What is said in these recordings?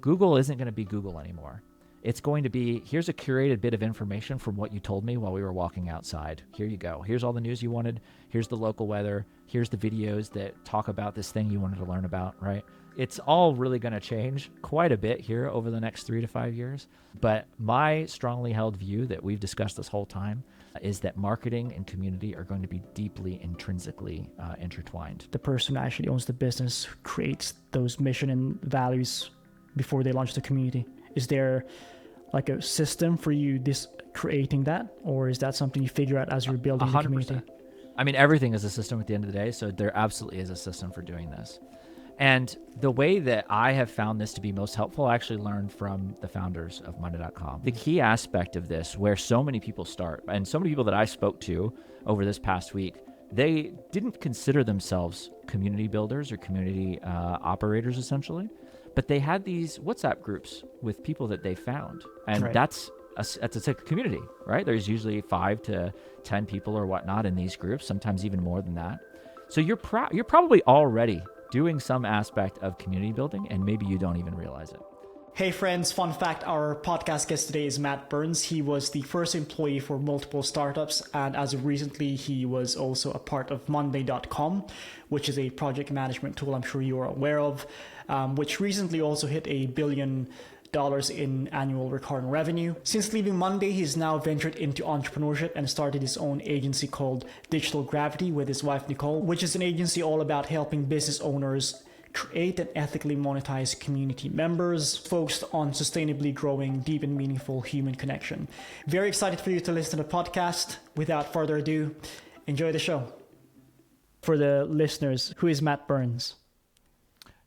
Google isn't going to be Google anymore. It's going to be, here's a curated bit of information from what you told me while we were walking outside. Here you go. Here's all the news you wanted. Here's the local weather. Here's the videos that talk about this thing you wanted to learn about, right? It's all really going to change quite a bit here over the next 3 to 5 years. But my strongly held view that we've discussed this whole time is that marketing and community are going to be deeply intrinsically intertwined. The person who actually owns the business creates those mission and values before they launch the community. Is there like a system for you creating that, or is that something you figure out as you're building 100%. The community? I mean, everything is a system at the end of the day, so there absolutely is a system for doing this. And the way that I have found this to be most helpful, I actually learned from the founders of Monday.com. The key aspect of this, where so many people start, and so many people that I spoke to over this past week, they didn't consider themselves community builders or community operators, essentially. But they had these WhatsApp groups with people that they found. And right. that's a community, right? There's usually 5 to 10 people or whatnot in these groups, sometimes even more than that. So you're probably already doing some aspect of community building, and maybe you don't even realize it. Hey friends, fun fact, our podcast guest today is Matt Burns. He was the first employee for multiple startups, and as of recently, he was also a part of Monday.com, which is a project management tool I'm sure you are aware of, which recently also hit $1 billion in annual recurring revenue. Since leaving Monday, he's now ventured into entrepreneurship and started his own agency called Digital Gravity with his wife Nicole, which is an agency all about helping business owners create and ethically monetize community members, focused on sustainably growing deep and meaningful human connection. Very excited for you to listen to the podcast. Without further ado, enjoy the show. For the listeners, who is Matt Burns?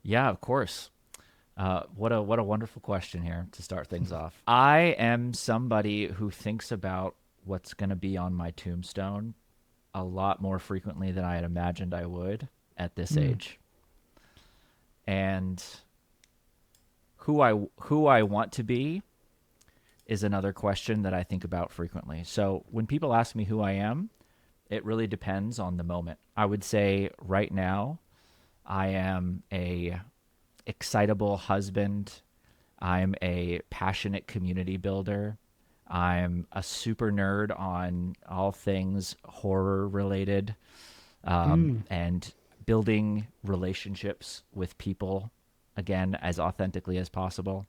Yeah, of course. What a wonderful question here to start things off. I am somebody who thinks about what's going to be on my tombstone a lot more frequently than I had imagined I would at this age. And who I want to be is another question that I think about frequently. So when people ask me who I am, it really depends on the moment. I would say right now, I am a excitable husband. I'm a passionate community builder. I'm a super nerd on all things horror related, and building relationships with people, again, as authentically as possible.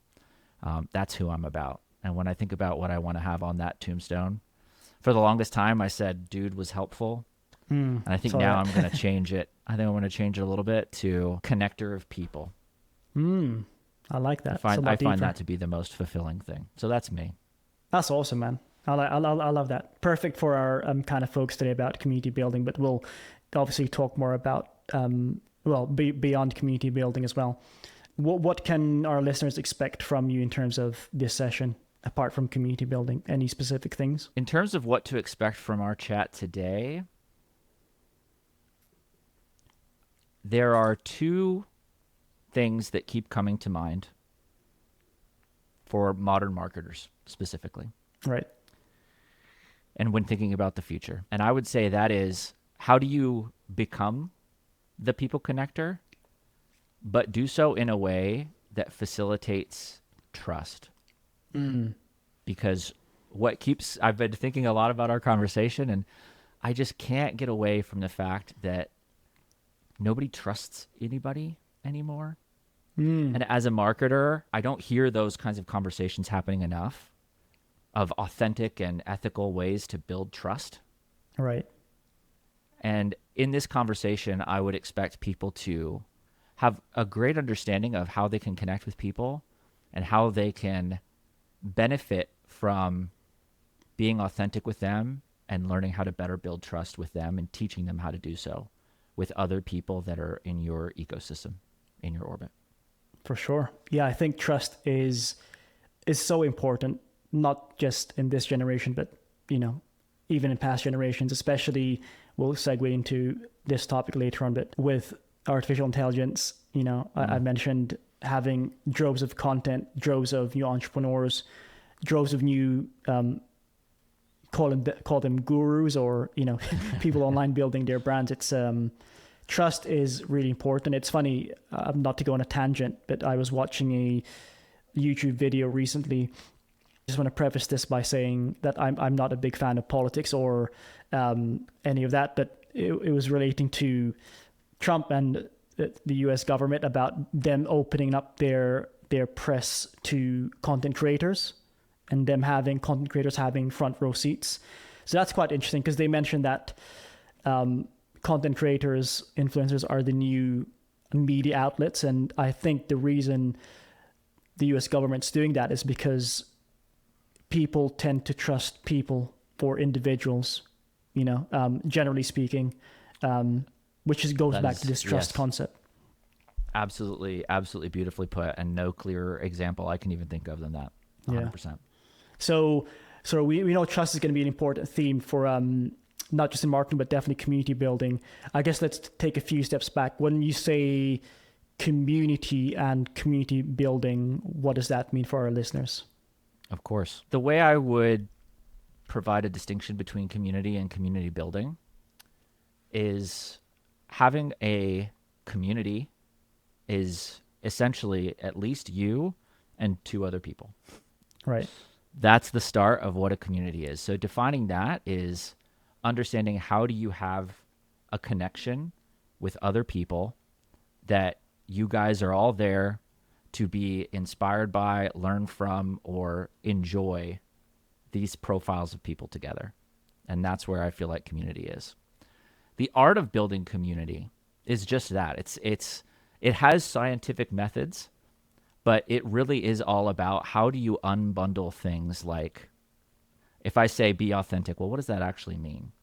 That's who I'm about. And when I think about what I want to have on that tombstone, for the longest time, I said, dude was helpful. And I think now I'm going to change it. I think I want to change it a little bit to connector of people. I like that. I find that to be the most fulfilling thing. So that's me. That's awesome, man. I love that. Perfect for our kind of folks today about community building, but we'll obviously talk more about beyond community building as well. What can our listeners expect from you in terms of this session, apart from community building? Any specific things? In terms of what to expect from our chat today, there are 2 things that keep coming to mind for modern marketers specifically. Right. And when thinking about the future. And I would say that is, how do you become the people connector, but do so in a way that facilitates trust? Because I've been thinking a lot about our conversation, and I just can't get away from the fact that nobody trusts anybody anymore. And as a marketer, I don't hear those kinds of conversations happening enough, of authentic and ethical ways to build trust. Right. And in this conversation, I would expect people to have a great understanding of how they can connect with people and how they can benefit from being authentic with them and learning how to better build trust with them and teaching them how to do so with other people that are in your ecosystem, in your orbit. For sure. Yeah, I think trust is so important, not just in this generation, but, even in past generations, especially, we'll segue into this topic later on, but with artificial intelligence, I mentioned having droves of content, droves of new entrepreneurs, droves of new, call them gurus or, people online building their brands. It's, trust is really important. It's funny, not to go on a tangent, but I was watching YouTube video recently. I just want to preface this by saying that I'm not a big fan of politics or any of that, but it was relating to Trump and the U.S. government about them opening up their press to content creators and them having content creators having front row seats. So that's quite interesting because they mentioned that content creators, influencers are the new media outlets. And I think the reason the US government's doing that is because people tend to trust people or individuals, generally speaking, which goes back to this trust concept. Absolutely, absolutely beautifully put, and no clearer example I can even think of than that. 100%. Yeah. So we know trust is going to be an important theme for not just in marketing, but definitely community building. I guess let's take a few steps back. When you say community and community building, what does that mean for our listeners? Of course. The way I would provide a distinction between community and community building is having a community is essentially at least you and two other people. Right. That's the start of what a community is. So defining that is understanding how do you have a connection with other people that you guys are all there to be inspired by, learn from, or enjoy these profiles of people together. And that's where I feel like community is. The art of building community is just that. It has scientific methods, but it really is all about how do you unbundle things like, if I say be authentic, well, what does that actually mean?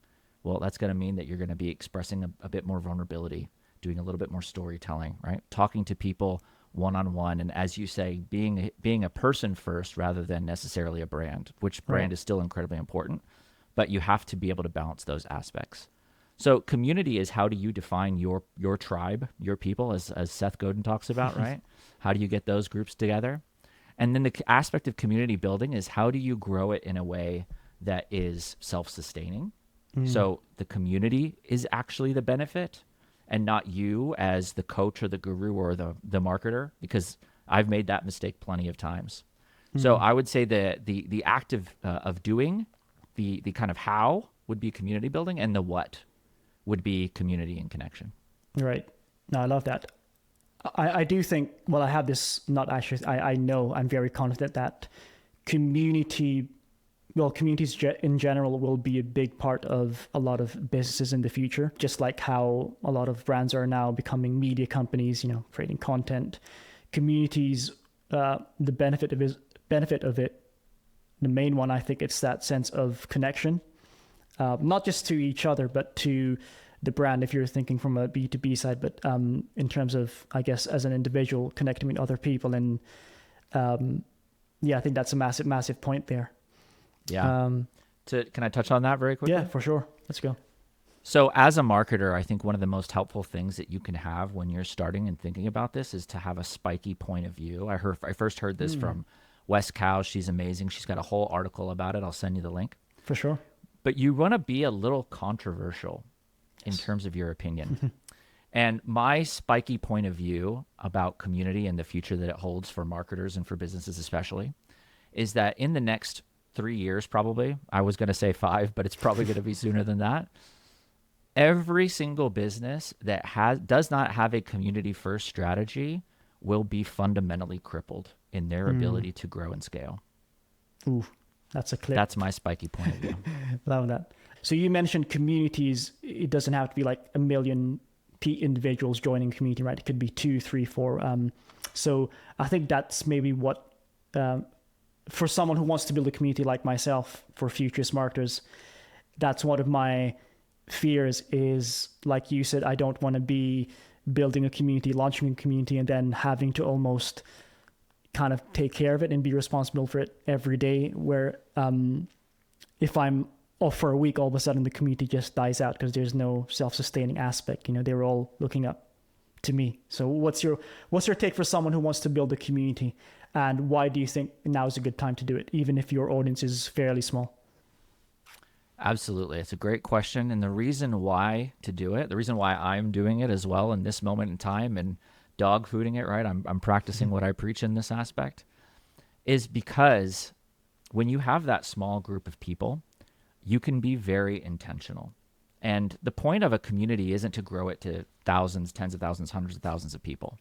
Well, that's going to mean that you're going to be expressing a bit more vulnerability, doing a little bit more storytelling, right? Talking to people one-on-one. And as you say, being a person first rather than necessarily a brand, which brand is still incredibly important, but you have to be able to balance those aspects. So community is how do you define your tribe, your people, as Seth Godin talks about, right? How do you get those groups together? And then the aspect of community building is how do you grow it in a way that is self-sustaining? So the community is actually the benefit and not you as the coach or the guru or the marketer, because I've made that mistake plenty of times. So I would say that the act of doing, the kind of how would be community building, and the what would be community and connection. Right. No, I love that. I do think, well, I have this, not actually, I know, I'm very confident that communities in general will be a big part of a lot of businesses in the future, just like how a lot of brands are now becoming media companies, creating content. Communities, the benefit of it, the main one, I think it's that sense of connection, not just to each other, but to the brand, if you're thinking from a B2B side, but in terms of, I guess, as an individual connecting with other people. And I think that's a massive, massive point there. Yeah. Can I touch on that very quickly? Yeah, for sure. Let's go. So as a marketer, I think one of the most helpful things that you can have when you're starting and thinking about this is to have a spiky point of view. I first heard this from Wes Cow. She's amazing. She's got a whole article about it. I'll send you the link. For sure. But you want to be a little controversial in terms of your opinion. And my spiky point of view about community and the future that it holds for marketers and for businesses especially is that in the next 3 years, probably, I was going to say 5, but it's probably going to be sooner than that. Every single business that does not have a community first strategy will be fundamentally crippled in their ability to grow and scale. Ooh, that's a clip. That's my spiky point of view. Love that. So you mentioned communities. It doesn't have to be like a million individuals joining a community, right? It could be 2, 3, 4. So I think that's maybe what, for someone who wants to build a community like myself, for futurist marketers, that's one of my fears is, like you said, I don't want to be building a community, launching a community, and then having to almost kind of take care of it and be responsible for it every day, where if I'm off for a week, all of a sudden the community just dies out because there's no self-sustaining aspect. They're all looking up to me. So what's your take for someone who wants to build a community, and why do you think now is a good time to do it, even if your audience is fairly small? Absolutely. It's a great question. And the reason why to do it, the reason why I'm doing it as well in this moment in time and dog fooding it, right? I'm practicing what I preach in this aspect, is because when you have that small group of people, you can be very intentional. And the point of a community isn't to grow it to thousands, tens of thousands, hundreds of thousands of people.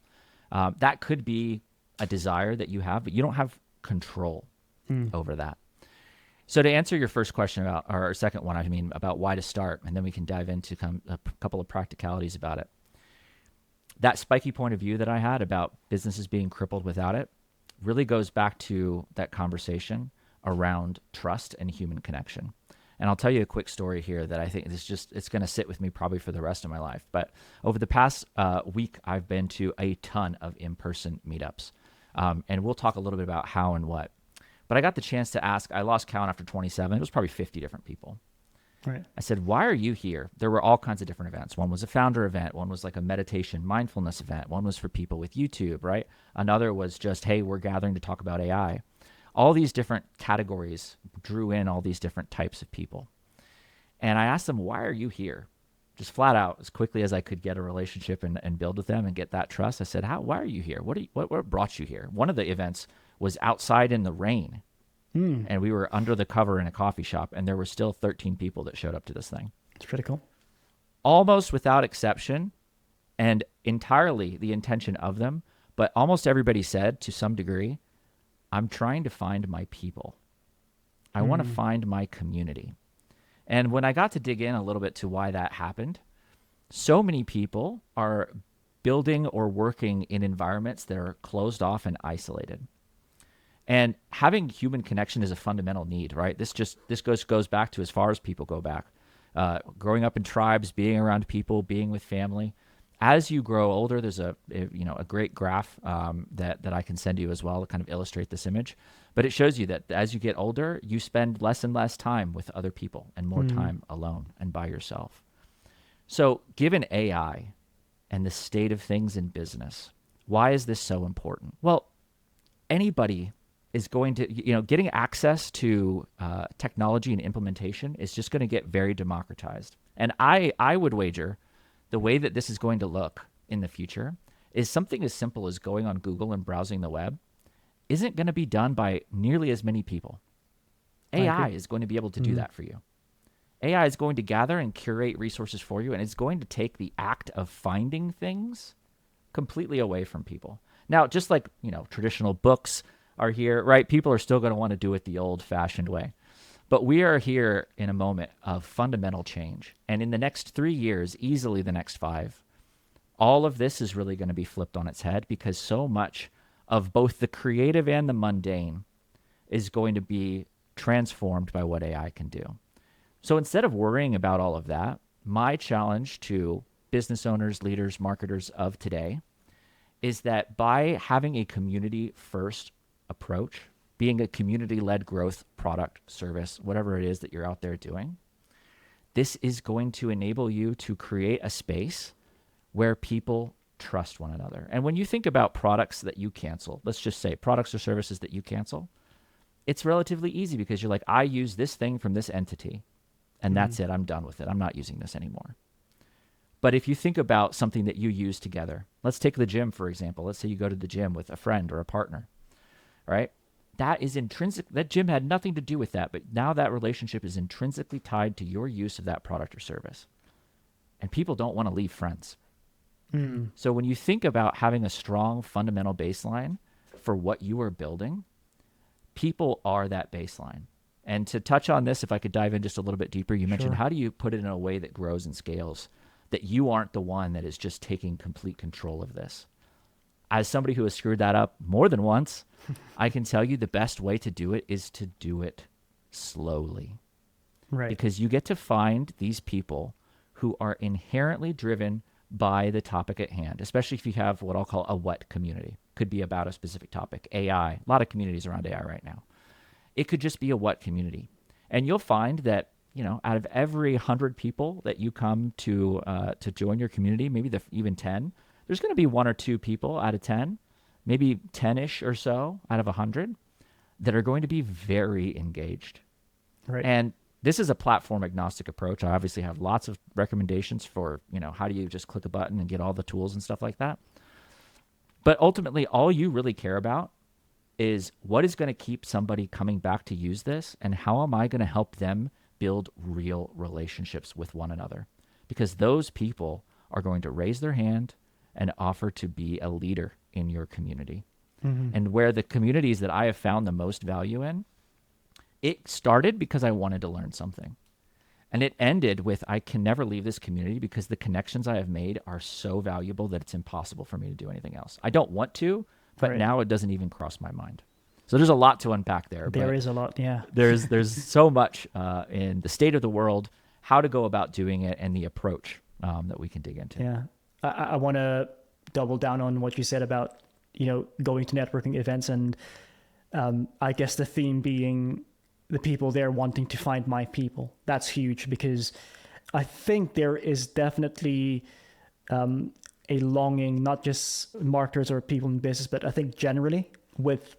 That could be a desire that you have, but you don't have control over that. So to answer your first question about, or second one, I mean, about why to start, and then we can dive into a couple of practicalities about it. That spiky point of view that I had about businesses being crippled without it really goes back to that conversation around trust and human connection. And I'll tell you a quick story here that I think it's going to sit with me probably for the rest of my life. But over the past week, I've been to a ton of in-person meetups. And we'll talk a little bit about how and what. But I got the chance to ask, I lost count after 27. It was probably 50 different people. Right. I said, why are you here? There were all kinds of different events. One was a founder event. One was like a meditation, mindfulness event. One was for people with YouTube, right? Another was just, hey, we're gathering to talk about AI. All these different categories drew in all these different types of people. And I asked them, why are you here? Just flat out, as quickly as I could get a relationship and build with them and get that trust. I said, why are you here? What brought you here? One of the events was outside in the rain. And we were under the cover in a coffee shop, and there were still 13 people that showed up to this thing. It's pretty cool. Almost without exception, and entirely the intention of them, but almost everybody said, to some degree, I'm trying to find my people. I want to find my community. And when I got to dig in a little bit to why that happened, so many people are building or working in environments that are closed off and isolated. And having human connection is a fundamental need, right? This goes back to as far as people go back. Growing up in tribes, being around people, being with family. As you grow older, there's a great graph that I can send you as well to kind of illustrate this image. But it shows you that as you get older, you spend less and less time with other people and more time alone and by yourself. So given AI and the state of things in business, why is this so important? Well, anybody is going to, getting access to technology and implementation is just going to get very democratized. And I would wager the way that this is going to look in the future is something as simple as going on Google and browsing the web isn't going to be done by nearly as many people. AI is going to be able to do that for you. AI is going to gather and curate resources for you, and it's going to take the act of finding things completely away from people. Now, just like, traditional books are here, right? People are still going to want to do it the old-fashioned way. But we are here in a moment of fundamental change. And in the next 3 years, easily the next 5, all of this is really going to be flipped on its head because so much of both the creative and the mundane is going to be transformed by what AI can do. So instead of worrying about all of that, my challenge to business owners, leaders, marketers of today is that by having a community-first approach, being a community-led growth product, service, whatever it is that you're out there doing, this is going to enable you to create a space where people trust one another. And when you think about products that you cancel, let's just say products or services that you cancel, it's relatively easy because you're like, I use this thing from this entity, and that's it. I'm done with it. I'm not using this anymore. But if you think about something that you use together, let's take the gym, for example. Let's say you go to the gym with a friend or a partner, right? That is intrinsic. That gym had nothing to do with that, but now that relationship is intrinsically tied to your use of that product or service. And people don't want to leave friends. So when you think about having a strong fundamental baseline for what you are building, people are that baseline. And to touch on this, if I could dive in just a little bit deeper, you mentioned how do you put it in a way that grows and scales, that you aren't the one that is just taking complete control of this. As somebody who has screwed that up more than once, I can tell you the best way to do it is to do it slowly. Right. Because you get to find these people who are inherently driven by the topic at hand, especially if you have what I'll call a what community. Could be about a specific topic, AI. A lot of communities around AI right now. It could just be a what community. And you'll find that, out of every 100 people that you come to join your community, maybe even 10, there's going to be 1 or 2 people out of 10, maybe 10-ish or so out of 100 that are going to be very engaged. Right. And this is a platform agnostic approach. I obviously have lots of recommendations for, how do you just click a button and get all the tools and stuff like that. But ultimately, all you really care about is what is going to keep somebody coming back to use this, and how am I going to help them build real relationships with one another? Because those people are going to raise their hand and offer to be a leader in your community. And where the communities that I have found the most value in, it started because I wanted to learn something. And it ended with, I can never leave this community because the connections I have made are so valuable that it's impossible for me to do anything else. I don't want to, but now it doesn't even cross my mind. So there's a lot to unpack there. There is a lot, yeah. There's so much in the state of the world, how to go about doing it, and the approach that we can dig into. Yeah. I want to double down on what you said about, going to networking events, and I guess the theme being the people there wanting to find my people. That's huge, because I think there is definitely a longing, not just marketers or people in business, but I think generally with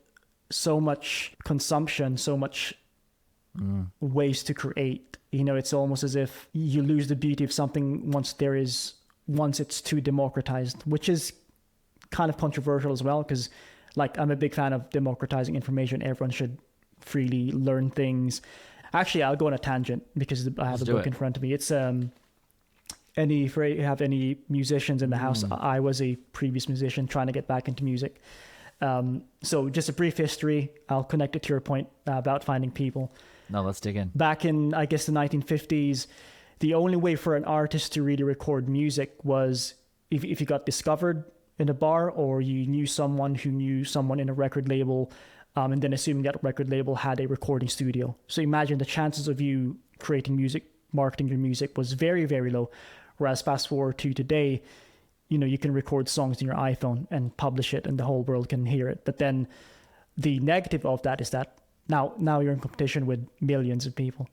so much consumption, so much ways to create, it's almost as if you lose the beauty of something once it's too democratized, which is kind of controversial as well, because I'm a big fan of democratizing information. Everyone should freely learn things. Actually, I'll go on a tangent because I have a book in front of me. It's if you have any musicians in the house, I was a previous musician trying to get back into music. So just a brief history. I'll connect it to your point about finding people. No, let's dig in. Back in, I guess, the 1950s, the only way for an artist to really record music was if you got discovered in a bar, or you knew someone who knew someone in a record label, and then assuming that record label had a recording studio. So imagine the chances of you creating music, marketing your music was very, very low. Whereas fast forward to today, you can record songs in your iPhone and publish it and the whole world can hear it. But then the negative of that is that now you're in competition with millions of people.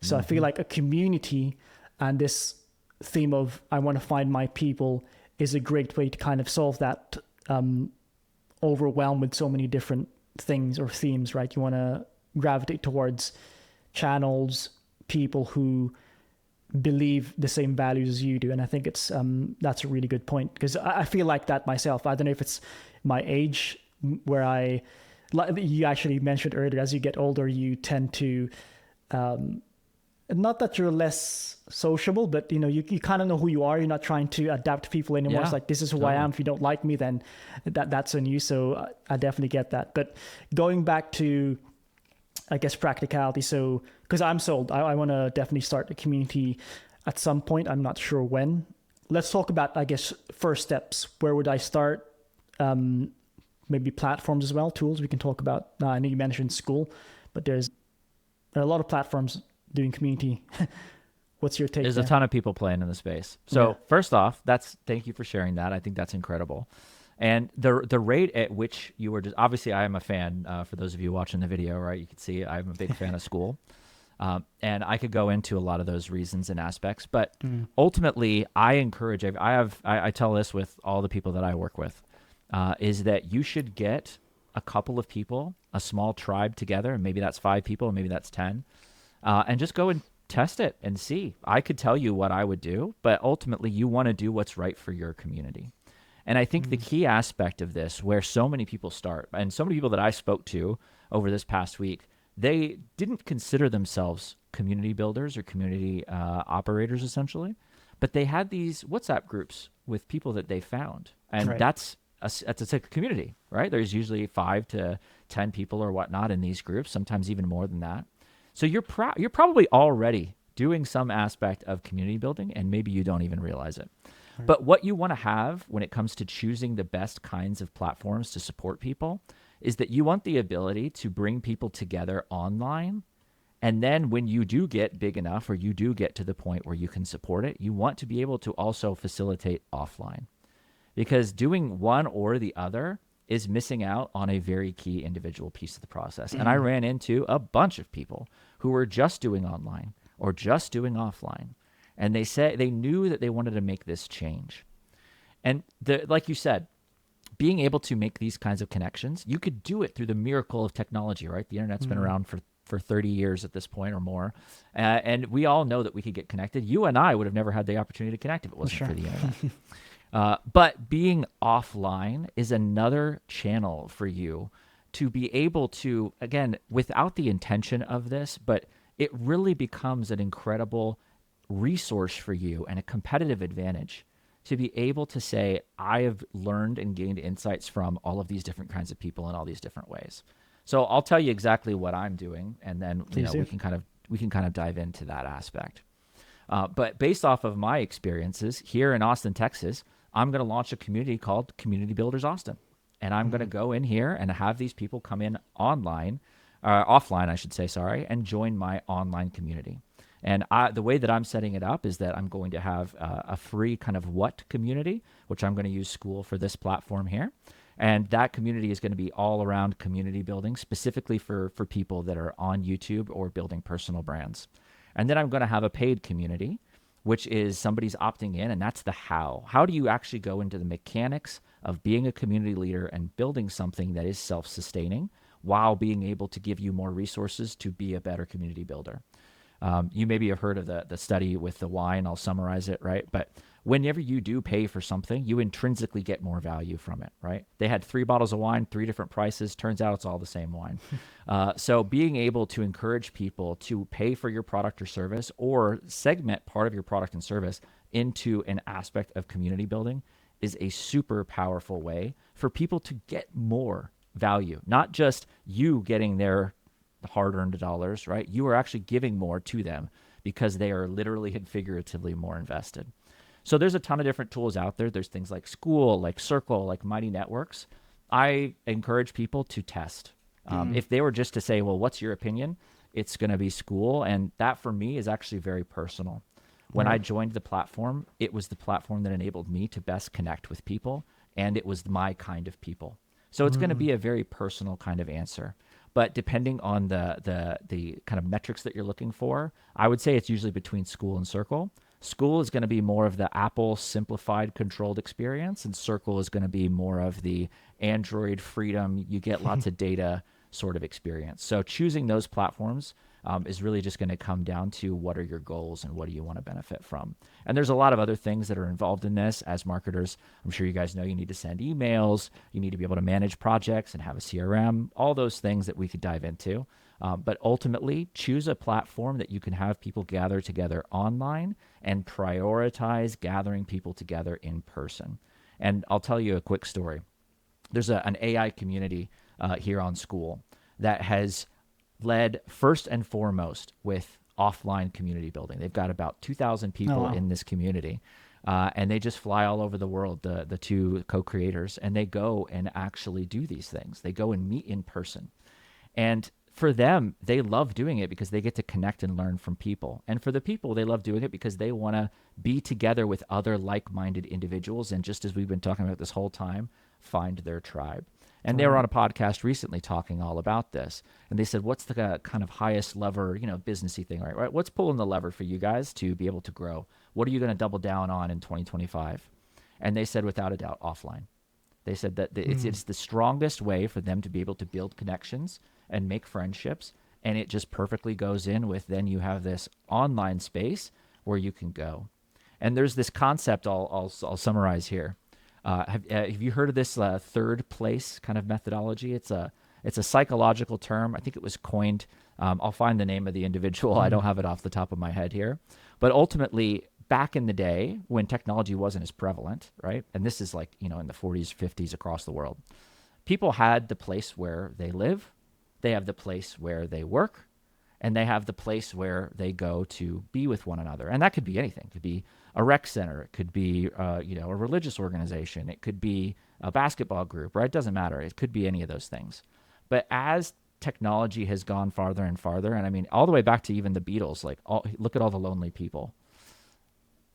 So I feel like a community and this theme of I want to find my people is a great way to kind of solve that overwhelm with so many different things or themes, right? You want to gravitate towards channels, people who believe the same values as you do. And I think it's that's a really good point, because I feel like that myself. I don't know if it's my age, where you actually mentioned earlier, as you get older, you tend to, not that you're less sociable, but you kind of know who you are. You're not trying to adapt to people anymore. It's like, this is who I am. If you don't like me, then that's on you. So I definitely get that. But going back to, I guess, practicality. So, because I'm sold, I want to definitely start a community at some point. I'm not sure when. Let's talk about, I guess, first steps. Where would I start? Maybe platforms as well, tools we can talk about. I know you mentioned Skool, but there are a lot of platforms doing community. What's your take? There's a ton of people playing in the space. So first off, thank you for sharing that. I think that's incredible. And the rate at which you were just, obviously I am a fan, for those of you watching the video, right? You can see I'm a big fan of Skool. And I could go into a lot of those reasons and aspects, but ultimately I encourage, I tell this with all the people that I work with, is that you should get a couple of people, a small tribe together, and maybe that's 5 people, and maybe that's 10, and just go and test it and see. I could tell you what I would do, but ultimately you want to do what's right for your community. And I think the key aspect of this, where so many people start, and so many people that I spoke to over this past week, they didn't consider themselves community builders or community operators, essentially, but they had these WhatsApp groups with people that they found. And that's a community, right? There's usually 5 to 10 people or whatnot in these groups, sometimes even more than that. So you're probably already doing some aspect of community building, and maybe you don't even realize it. Right. But what you want to have when it comes to choosing the best kinds of platforms to support people is that you want the ability to bring people together online. And then when you do get big enough, or you do get to the point where you can support it, you want to be able to also facilitate offline. Because doing one or the other is missing out on a very key individual piece of the process. And I ran into a bunch of people who were just doing online or just doing offline. And they knew that they wanted to make this change. And like you said, being able to make these kinds of connections, you could do it through the miracle of technology, right? The internet's been around for 30 years at this point or more. And we all know that we could get connected. You and I would have never had the opportunity to connect if it wasn't for the internet. But being offline is another channel for you to be able to, again, without the intention of this, but it really becomes an incredible resource for you and a competitive advantage to be able to say, I have learned and gained insights from all of these different kinds of people in all these different ways. So I'll tell you exactly what I'm doing, and then Please do. we can kind of dive into that aspect. But based off of my experiences here in Austin, Texas, I'm going to launch a community called Community Builders Austin. And I'm going to go in here and have these people come in offline, I should say, sorry, and join my online community. And the way that I'm setting it up is that I'm going to have a free kind of what community, which I'm going to use Skool for this platform here. And that community is going to be all around community building, specifically for people that are on YouTube or building personal brands. And then I'm going to have a paid community, which is somebody's opting in, and that's the how. How do you actually go into the mechanics of being a community leader and building something that is self-sustaining while being able to give you more resources to be a better community builder? You maybe have heard of the study with the wine. I'll summarize it, right? But whenever you do pay for something, you intrinsically get more value from it, right? They had 3 bottles of wine, 3 different prices. Turns out it's all the same wine. So being able to encourage people to pay for your product or service, or segment part of your product and service into an aspect of community building, is a super powerful way for people to get more value, not just you getting their hard-earned dollars, right? You are actually giving more to them because they are literally and figuratively more invested. So there's a ton of different tools out there. There's things like Skool, like Circle, like Mighty Networks. I encourage people to test. If they were just to say, well, what's your opinion? It's going to be Skool. And that for me is actually very personal. When I joined the platform, it was the platform that enabled me to best connect with people, and it was my kind of people. So it's going to be a very personal kind of answer. But depending on the kind of metrics that you're looking for, I would say it's usually between Skool and Circle. Skool is going to be more of the Apple simplified controlled experience, and Circle is going to be more of the Android freedom, you get lots of data sort of experience. So choosing those platforms is really just going to come down to what are your goals and what do you want to benefit from. And there's a lot of other things that are involved in this. As marketers, I'm sure you guys know you need to send emails, you need to be able to manage projects and have a CRM, all those things that we could dive into. But ultimately, choose a platform that you can have people gather together online and prioritize gathering people together in person. And I'll tell you a quick story. There's an AI community here on Skool that has led first and foremost with offline community building. They've got about 2,000 people in this community, and they just fly all over the world, the 2 co-creators, and they go and actually do these things. They go and meet in person. And for them, they love doing it because they get to connect and learn from people. And for the people, they love doing it because they want to be together with other like-minded individuals. And just as we've been talking about this whole time, find their tribe. And they were on a podcast recently talking all about this. And they said, what's the kind of highest lever, businessy thing, right? What's pulling the lever for you guys to be able to grow? What are you going to double down on in 2025? And they said, without a doubt, offline. They said that it's the strongest way for them to be able to build connections and make friendships. And it just perfectly goes in with then you have this online space where you can go. And there's this concept I'll summarize here. Have you heard of this third place kind of methodology? It's a psychological term. I think it was coined. I'll find the name of the individual. I don't have it off the top of my head here. But ultimately, back in the day when technology wasn't as prevalent, right? And this is like, in the 40s, 50s across the world. People had the place where they live. They have the place where they work. And they have the place where they go to be with one another. And that could be anything. It could be a rec center. It could be, a religious organization. It could be a basketball group, right? It doesn't matter. It could be any of those things. But as technology has gone farther and farther, and I mean, all the way back to even the Beatles, look at all the lonely people.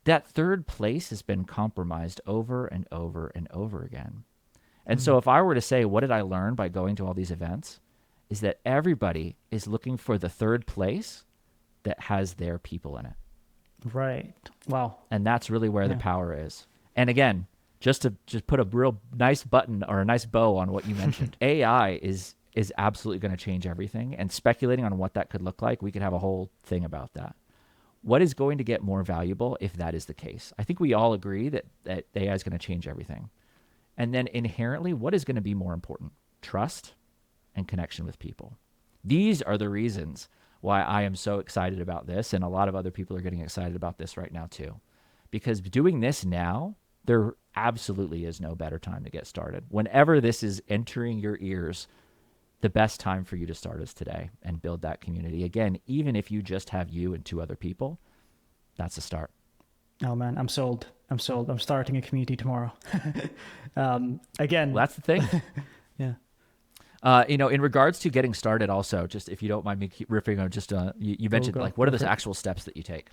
That third place has been compromised over and over and over again. And so if I were to say, what did I learn by going to all these events? Is that everybody is looking for the third place that has their people in it. Right. Wow. And that's really where the power is. And again, just to put a real nice button or a nice bow on what you mentioned, AI is absolutely going to change everything. And speculating on what that could look like, we could have a whole thing about that. What is going to get more valuable if that is the case? I think we all agree that AI is going to change everything. And then inherently, what is going to be more important? Trust and connection with people. These are the reasons why I am so excited about this, and a lot of other people are getting excited about this right now too. Because doing this now, there absolutely is no better time to get started. Whenever this is entering your ears, the best time for you to start is today and build that community. Again, even if you just have you and 2 other people, that's a start. Oh man, I'm sold. I'm sold. I'm starting a community tomorrow. Again, Well, that's the thing. yeah. In regards to getting started also, just if you don't mind me keep riffing on just, you mentioned go. like, what are Go the for it. actual steps that you take?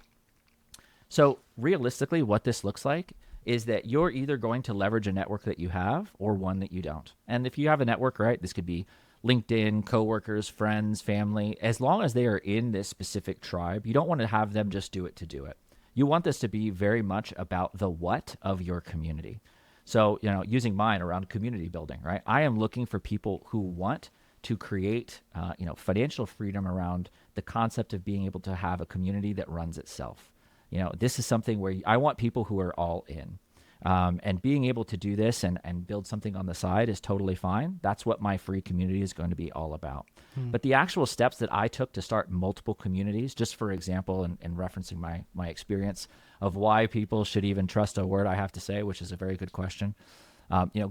So realistically, what this looks like is that you're either going to leverage a network that you have or one that you don't. And if you have a network, right, this could be LinkedIn, coworkers, friends, family, as long as they are in this specific tribe, you don't want to have them just do it to do it. You want this to be very much about the what of your community. So, using mine around community building, right? I am looking for people who want to create, financial freedom around the concept of being able to have a community that runs itself. This is something where I want people who are all in. And being able to do this and build something on the side is totally fine. That's what my free community is going to be all about. But the actual steps that I took to start multiple communities, just for example, and referencing my experience of why people should even trust a word I have to say, which is a very good question.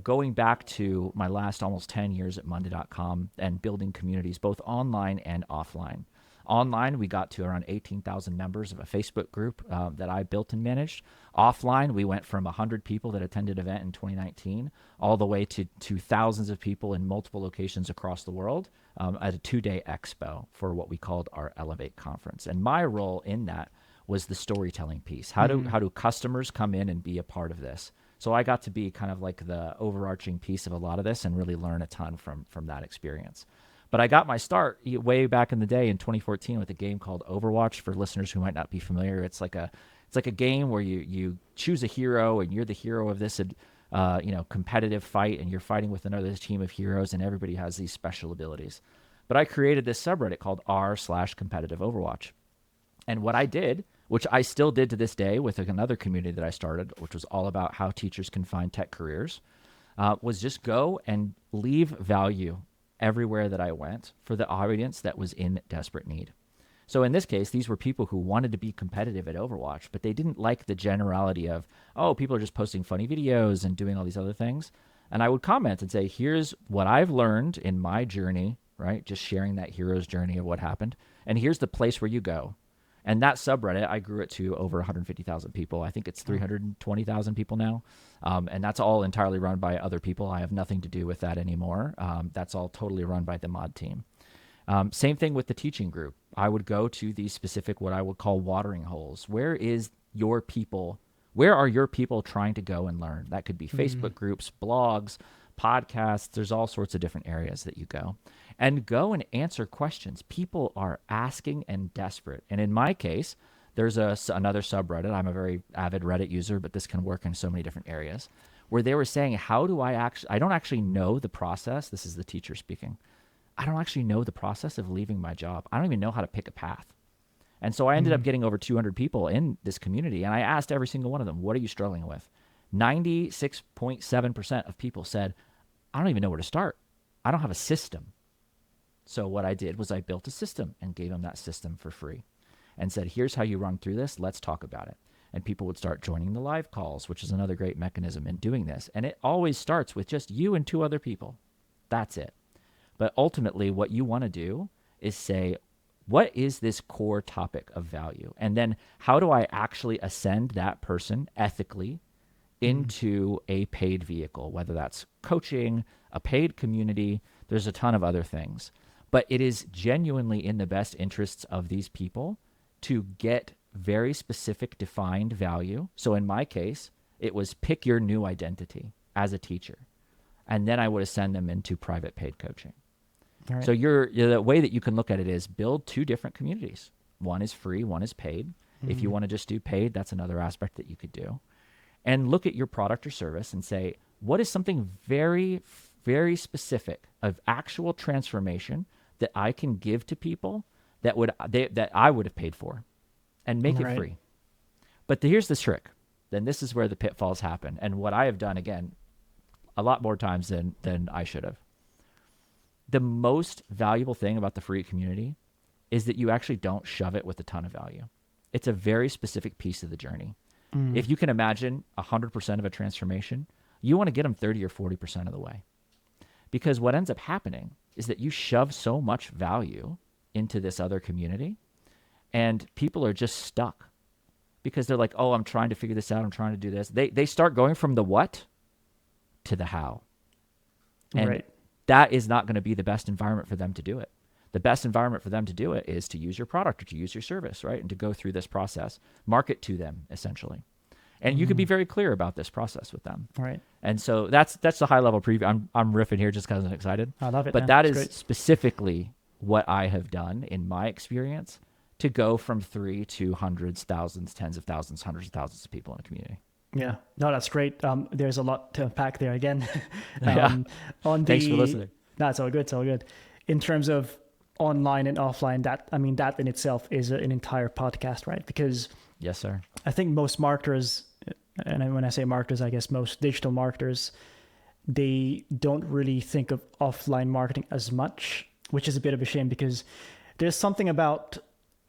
Going back to my last almost 10 years at Monday.com and building communities, both online and offline. Online, we got to around 18,000 members of a Facebook group that I built and managed. Offline, we went from 100 people that attended an event in 2019 all the way to thousands of people in multiple locations across the world at a 2-day expo for what we called our Elevate conference. And my role in that was the storytelling piece. How do customers come in and be a part of this? So I got to be kind of like the overarching piece of a lot of this and really learn a ton from that experience. But I got my start way back in the day in 2014 with a game called Overwatch. For listeners who might not be familiar, it's like a game where you choose a hero and you're the hero of this competitive fight, and you're fighting with another team of heroes, and everybody has these special abilities. But I created this subreddit called r/competitive Overwatch. And what I did, which I still did to this day with another community that I started, which was all about how teachers can find tech careers, was just go and leave value everywhere that I went for the audience that was in desperate need. So in this case, these were people who wanted to be competitive at Overwatch, but they didn't like the generality of, people are just posting funny videos and doing all these other things. And I would comment and say, here's what I've learned in my journey, right? Just sharing that hero's journey of what happened. And here's the place where you go. And that subreddit, I grew it to over 150,000 people. I think it's 320,000 people now. And that's all entirely run by other people. I have nothing to do with that anymore. That's all totally run by the mod team. Same thing with the teaching group. I would go to these specific, what I would call watering holes. Where are your people trying to go and learn? That could be Facebook groups, blogs, podcasts. There's all sorts of different areas that you go. And go and answer questions. People are asking and desperate. And in my case, there's another subreddit. I'm a very avid Reddit user, but this can work in so many different areas, where they were saying, how do I don't actually know the process. This is the teacher speaking. I don't actually know the process of leaving my job. I don't even know how to pick a path. And so I ended up getting over 200 people in this community, and I asked every single one of them, what are you struggling with? 96.7% of people said, I don't even know where to start. I don't have a system. So what I did was I built a system and gave them that system for free and said, here's how you run through this. Let's talk about it. And people would start joining the live calls, which is another great mechanism in doing this. And it always starts with just you and 2 other people. That's it. But ultimately, what you want to do is say, what is this core topic of value? And then how do I actually ascend that person ethically into a paid vehicle, whether that's coaching, a paid community? There's a ton of other things. But it is genuinely in the best interests of these people to get very specific defined value. So in my case, it was pick your new identity as a teacher. And then I would ascend them into private paid coaching. All right. So the way that you can look at it is build 2 different communities. One is free, one is paid. If you want to just do paid, that's another aspect that you could do. And look at your product or service and say, what is something very, very specific of actual transformation that I can give to people that I would have paid for, and make it free. But here's the trick. Then this is where the pitfalls happen. And what I have done, again, a lot more times than I should have. the most valuable thing about the free community is that you actually don't shove it with a ton of value. It's a very specific piece of the journey. If you can imagine 100% of a transformation, you want to get them 30 or 40% of the way. Because what ends up happening is that you shove so much value into this other community, and people are just stuck because they're like, oh, I'm trying to figure this out. I'm trying to do this. They start going from the what to the how. And Right. that is not going to be the best environment for them to do it. The best environment for them to do it is to use your product or to use your service, right? And to go through this process, market to them essentially. And you can be very clear about this process with them. Right. And so that's the high level preview. I'm riffing here just because I'm excited. I love it. But man. that It's is great. specifically what I have done in my experience to go from 3 to hundreds, thousands, tens of thousands, hundreds of thousands of people in a community. Yeah. No, that's great. There's a lot to unpack there again. Yeah. On Thanks for listening. No, it's all good. It's all good. In terms of online and offline, that in itself is an entire podcast, right? Because Yes, sir. I think most marketers, and when I say marketers, I guess most digital marketers, they don't really think of offline marketing as much, which is a bit of a shame because there's something about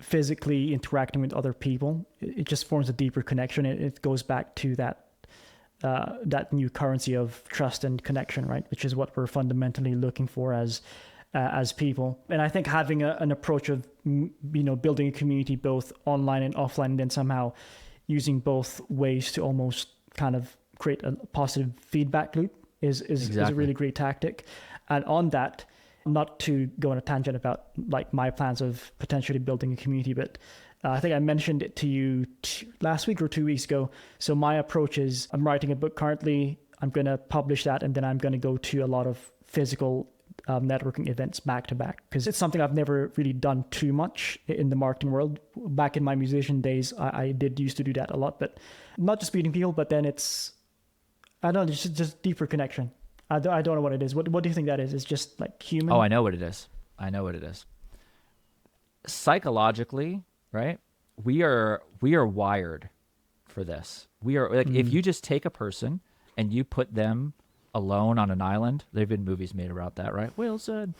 physically interacting with other people. It just forms a deeper connection. It goes back to that new currency of trust and connection, right? Which is what we're fundamentally looking for as people. And I think having an approach of building a community both online and offline, and then somehow using both ways to almost kind of create a positive feedback loop is a really great tactic. And on that, not to go on a tangent about like my plans of potentially building a community, but I think I mentioned it to you last week or 2 weeks ago. So my approach is I'm writing a book currently. I'm going to publish that, and then I'm going to go to a lot of physical networking events back to back, because it's something I've never really done too much in the marketing world. Back in my musician days, I did used to do that a lot, but not just meeting people, but then it's, I don't know, just deeper connection. I don't know what it is. What do you think that is? It's just like human? Oh, I know what it is. Psychologically, right? We are wired for this. We are like, if you just take a person and you put them alone on an island, there've been movies made about that, right? Wilson,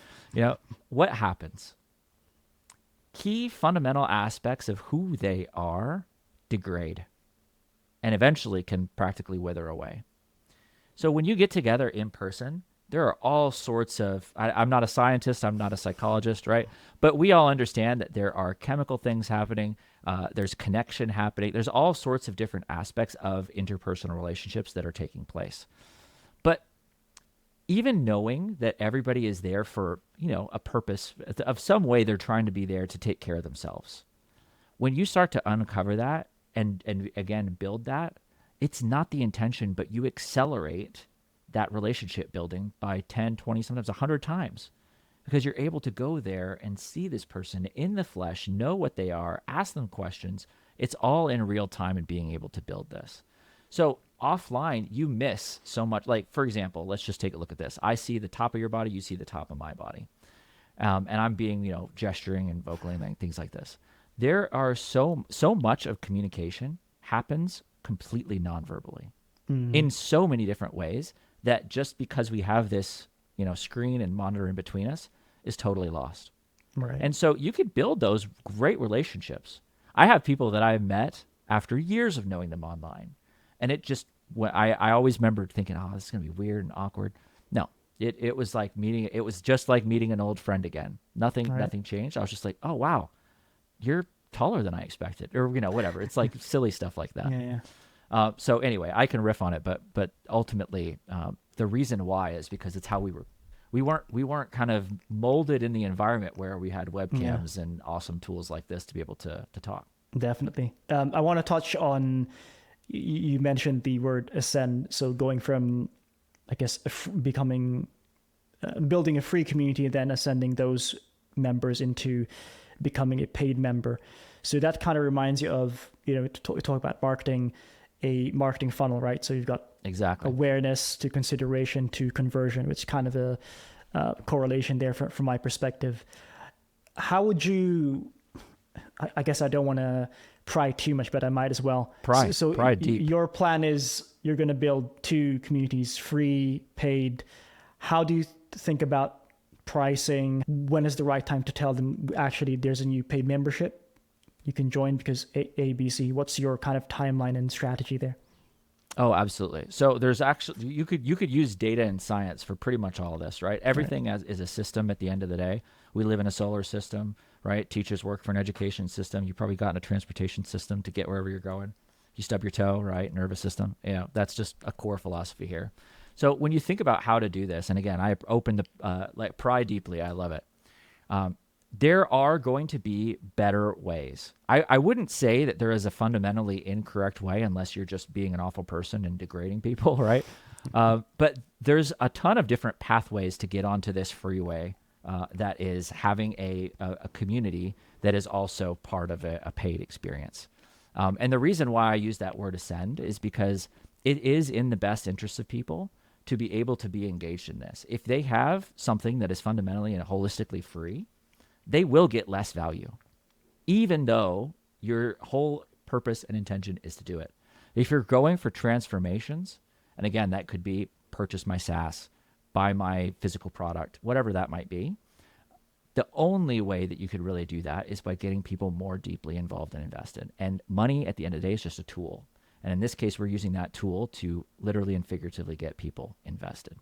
what happens? Key fundamental aspects of who they are degrade and eventually can practically wither away. So when you get together in person, there are all sorts of, I'm not a scientist, I'm not a psychologist, right? But we all understand that there are chemical things happening. There's connection happening. There's all sorts of different aspects of interpersonal relationships that are taking place. But even knowing that everybody is there for, a purpose of some way, they're trying to be there to take care of themselves. When you start to uncover that and again, build that, it's not the intention, but you accelerate that relationship building by 10, 20, sometimes 100 times, because you're able to go there and see this person in the flesh, know what they are, ask them questions. It's all in real time and being able to build this. So offline, you miss so much. Like, for example, let's just take a look at this. I see the top of your body, you see the top of my body. And I'm being, gesturing and vocally and things like this. There are so much of communication happens completely non-verbally in so many different ways that just because we have this, screen and monitor in between us is totally lost. Right. And so you could build those great relationships. I have people that I've met after years of knowing them online. And it just, I always remember thinking, oh, this is going to be weird and awkward. No, it was like it was just like meeting an old friend again. Nothing changed. I was just like, oh, wow, you're taller than I expected, or, whatever. It's like silly stuff like that. Yeah. So anyway, I can riff on it, but ultimately, the reason why is because it's how we weren't kind of molded in the environment where we had webcams and awesome tools like this to be able to talk. Definitely. I want to touch on, you mentioned the word ascend. So going from, I guess, building a free community and then ascending those members into becoming a paid member. So that kind of reminds you of, to talk about marketing, a marketing funnel, right? So you've got Exactly awareness to consideration to conversion, which kind of a correlation there from my perspective. How would you, I guess I don't want to pry too much, but I might as well. Pry deep. Your plan is you're going to build two communities, free, paid. How do you think about pricing? When is the right time to tell them, actually, there's a new paid membership you can join because ABC? What's your kind of timeline and strategy there? Oh, absolutely. So there's actually you could use data and science for pretty much all of this, right? Everything is a system at the end of the day. We live in a solar system, right? Teachers work for an education system. You probably got in a transportation system to get wherever you're going. You stub your toe, right? Nervous system. That's just a core philosophy here. So when you think about how to do this, and again, I opened the like pry deeply. I love it. There are going to be better ways. I wouldn't say that there is a fundamentally incorrect way unless you're just being an awful person and degrading people, right? But there's a ton of different pathways to get onto this freeway that is having a community that is also part of a paid experience. And the reason why I use that word ascend is because it is in the best interest of people to be able to be engaged in this. If they have something that is fundamentally and holistically free, they will get less value, even though your whole purpose and intention is to do it. If you're going for transformations, and again, that could be purchase my SaaS, buy my physical product, whatever that might be, the only way that you could really do that is by getting people more deeply involved and invested. And money at the end of the day is just a tool. And in this case, we're using that tool to literally and figuratively get people invested.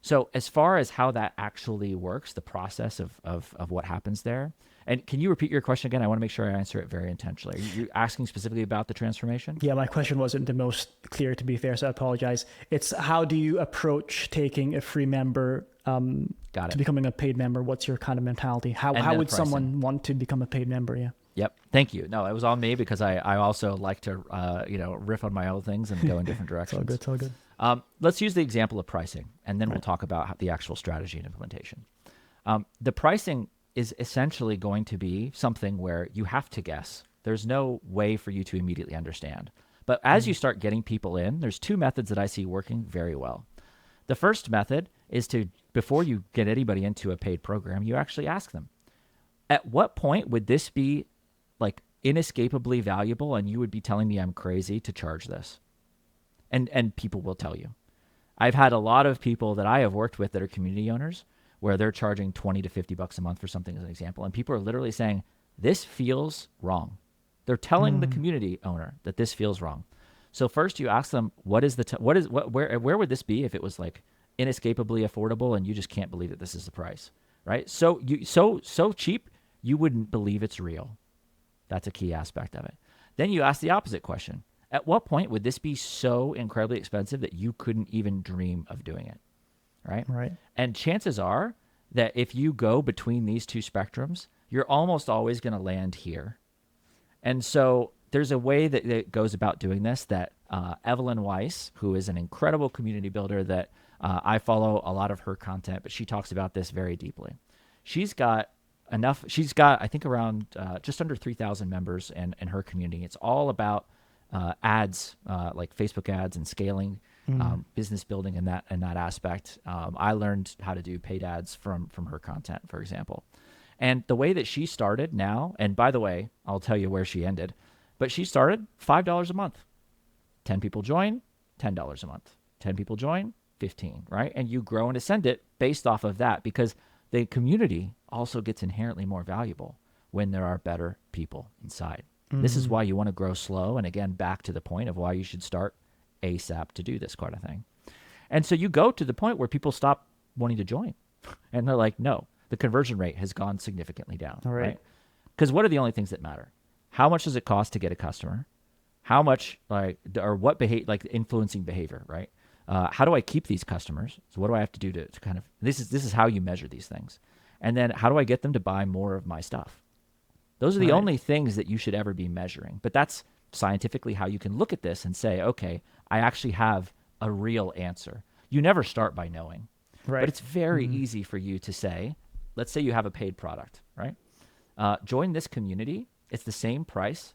So as far as how that actually works, the process of what happens there, and can you repeat your question again? I want to make sure I answer it very intentionally. Are you asking specifically about the transformation? Yeah, my question wasn't the most clear, to be fair, so I apologize. It's how do you approach taking a free member to becoming a paid member? What's your kind of mentality? How would someone want to become a paid member? Yeah. Yep. Thank you. No, it was on me because I also like to riff on my own things and go in different directions. It's all good. Let's use the example of pricing, and then we'll talk about the actual strategy and implementation. The pricing is essentially going to be something where you have to guess. There's no way for you to immediately understand. But as you start getting people in, there's two methods that I see working very well. The first method is to, before you get anybody into a paid program, you actually ask them, at what point would this be like inescapably valuable and you would be telling me I'm crazy to charge this? And people will tell you. I've had a lot of people that I have worked with that are community owners where they're charging $20 to $50 a month for something as an example. And people are literally saying, this feels wrong. They're telling the community owner that this feels wrong. So first you ask them, where would this be if it was like inescapably affordable and you just can't believe that this is the price, right? So cheap, you wouldn't believe it's real. That's a key aspect of it. Then you ask the opposite question. At what point would this be so incredibly expensive that you couldn't even dream of doing it, right? Right. And chances are that if you go between these two spectrums, you're almost always going to land here. And so there's a way that it goes about doing this that Evelyn Weiss, who is an incredible community builder that I follow a lot of her content, but she talks about this very deeply. She's got, I think, around just under 3,000 members in her community. It's all about ads, like Facebook ads and scaling, business building in that aspect. I learned how to do paid ads from her content, for example. And the way that she started now, and by the way, I'll tell you where she ended, but she started $5 a month. 10 people join, $10 a month. 10 people join, 15, right? And you grow and ascend it based off of that because the community also gets inherently more valuable when there are better people inside. This is why you want to grow slow. And again, back to the point of why you should start ASAP to do this kind of thing. And so you go to the point where people stop wanting to join. And they're like, no, the conversion rate has gone significantly down. All right. Because what are the only things that matter? How much does it cost to get a customer? How much, or what influencing behavior, right? How do I keep these customers? So what do I have to do to kind of, this is how you measure these things. And then how do I get them to buy more of my stuff? Those are the only things that you should ever be measuring. But that's scientifically how you can look at this and say, okay, I actually have a real answer. You never start by knowing. Right. But it's very easy for you to say, let's say you have a paid product, right? Join this community. It's the same price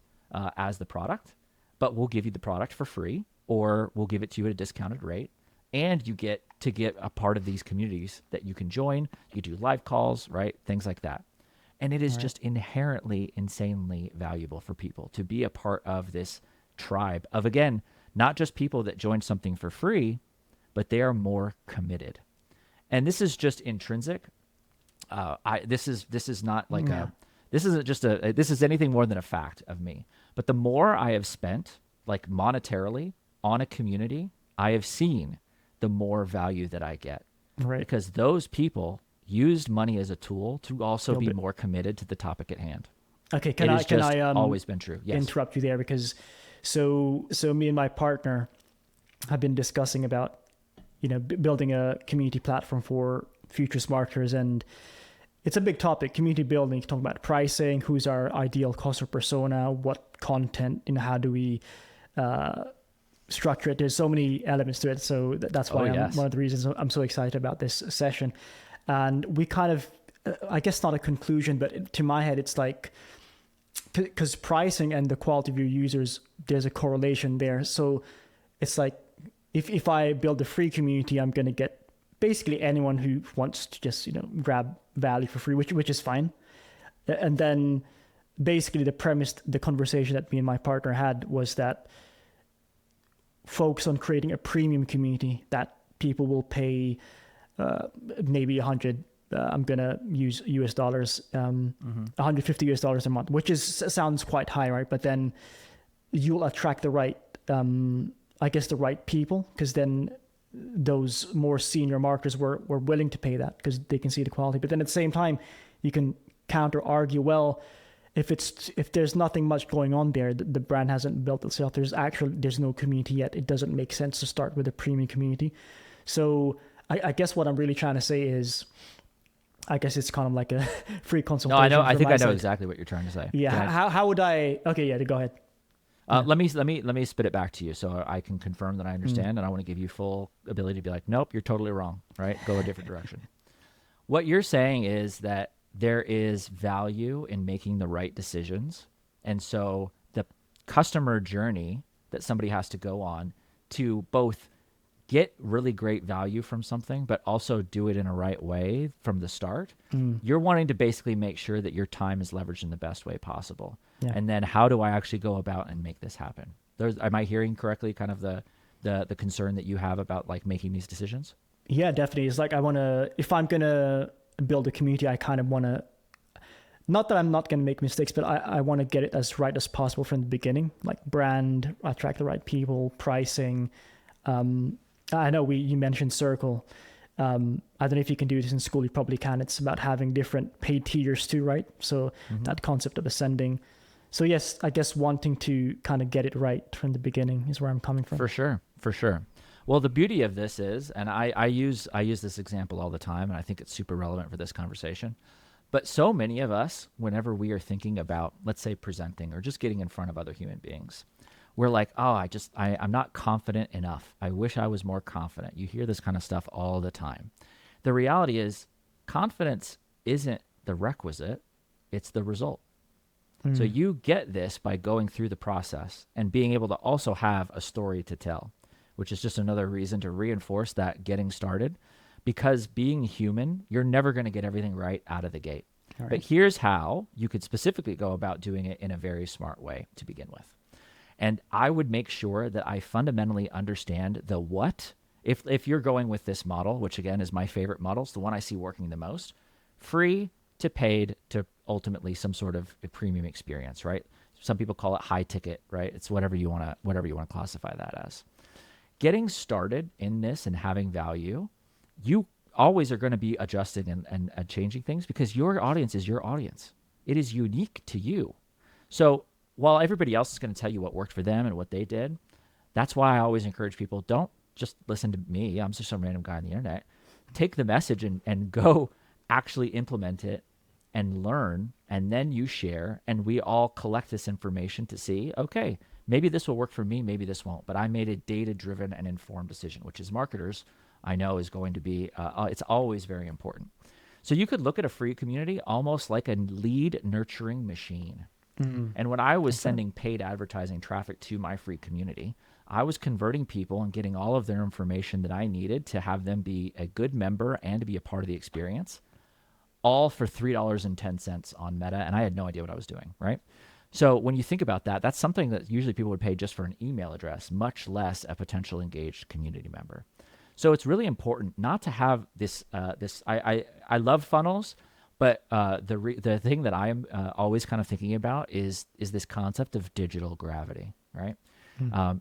as the product, but we'll give you the product for free, or we'll give it to you at a discounted rate. And you get to get a part of these communities that you can join. You do live calls, right? Things like that. And it is just inherently, insanely valuable for people to be a part of this tribe of, again, not just people that join something for free, but they are more committed. And this is just intrinsic. This is not like Yeah. this isn't just this is anything more than a fact of me. But the more I have spent, like monetarily, on a community, I have seen the more value that I get, Right. because those people used money as a tool to also Build be it. more committed to the topic at hand. Okay. It has Can just I always been true. Yes. interrupt you there because so me and my partner have been discussing about building a community platform for futures marketers, and it's a big topic. Community building. You talk about pricing, who's our ideal customer persona, what content, how do we structure it. There's so many elements to it, so that's Oh why yes. one of the reasons I'm so excited about this session. And we kind of, I guess not a conclusion, but to my head, it's like, because pricing and the quality of your users, there's a correlation there. So it's like, if I build a free community, I'm going to get basically anyone who wants to just grab value for free, which is fine. And then basically the conversation that me and my partner had was that focus on creating a premium community that people will pay maybe 100. I'm gonna use US dollars, $150 a month, which sounds quite high, right? But then you'll attract the right, I guess, the right people, because then those more senior marketers were willing to pay that because they can see the quality. But then at the same time, you can counter argue, well, if there's nothing much going on there, the brand hasn't built itself, there's no community yet, it doesn't make sense to start with a premium community. So I guess what I'm really trying to say is, I guess it's kind of like a free No, consultation. I know. I think I know side. exactly what you're trying to say. Yeah. How would I? Okay. Yeah. Go ahead. Let me spit it back to you so I can confirm that I understand, and I want to give you full ability to be like, nope, you're totally wrong. Right? Go a different direction. What you're saying is that there is value in making the right decisions, and so the customer journey that somebody has to go on to both get really great value from something, but also do it in a right way from the start. You're wanting to basically make sure that your time is leveraged in the best way possible. Yeah. And then how do I actually go about and make this happen? Am I hearing correctly kind of the concern that you have about like making these decisions? Yeah, definitely. It's like if I'm gonna build a community, I kind of want to, not that I'm not gonna make mistakes, but I want to get it as right as possible from the beginning. Like brand, attract the right people, pricing. I know you mentioned Circle. I don't know if you can do this in Skool. You probably can. It's about having different paid tiers too, right? So that concept of ascending. So yes, I guess wanting to kind of get it right from the beginning is where I'm coming from. For sure. For sure. Well, the beauty of this is, and I use this example all the time, and I think it's super relevant for this conversation. But so many of us, whenever we are thinking about, let's say, presenting or just getting in front of other human beings, we're like, oh, I'm not confident enough. I wish I was more confident. You hear this kind of stuff all the time. The reality is, confidence isn't the requisite, it's the result. So you get this by going through the process and being able to also have a story to tell, which is just another reason to reinforce that getting started. Because being human, you're never going to get everything right out of the gate. All right. But here's how you could specifically go about doing it in a very smart way to begin with. And I would make sure that I fundamentally understand the what. If you're going with this model, which again is my favorite model, it's the one I see working the most, free to paid to ultimately some sort of a premium experience, right? Some people call it high ticket, right? It's whatever you want to classify that as. Getting started in this and having value, you always are going to be adjusting and changing things because your audience is your audience. It is unique to you. So while everybody else is going to tell you what worked for them and what they did, that's why I always encourage people, don't just listen to me. I'm just some random guy on the internet. Take the message and go actually implement it and learn, and then you share, and we all collect this information to see, okay, maybe this will work for me, maybe this won't, but I made a data-driven and informed decision, which as marketers, I know is going to be, it's always very important. So you could look at a free community almost like a lead nurturing machine. And when I was sending paid advertising traffic to my free community, I was converting people and getting all of their information that I needed to have them be a good member and to be a part of the experience, all for $3.10 on Meta. And I had no idea what I was doing, right? So when you think about that, that's something that usually people would pay just for an email address, much less a potential engaged community member. So it's really important not to have this, I love funnels, But the thing that I am always kind of thinking about is this concept of digital gravity, right?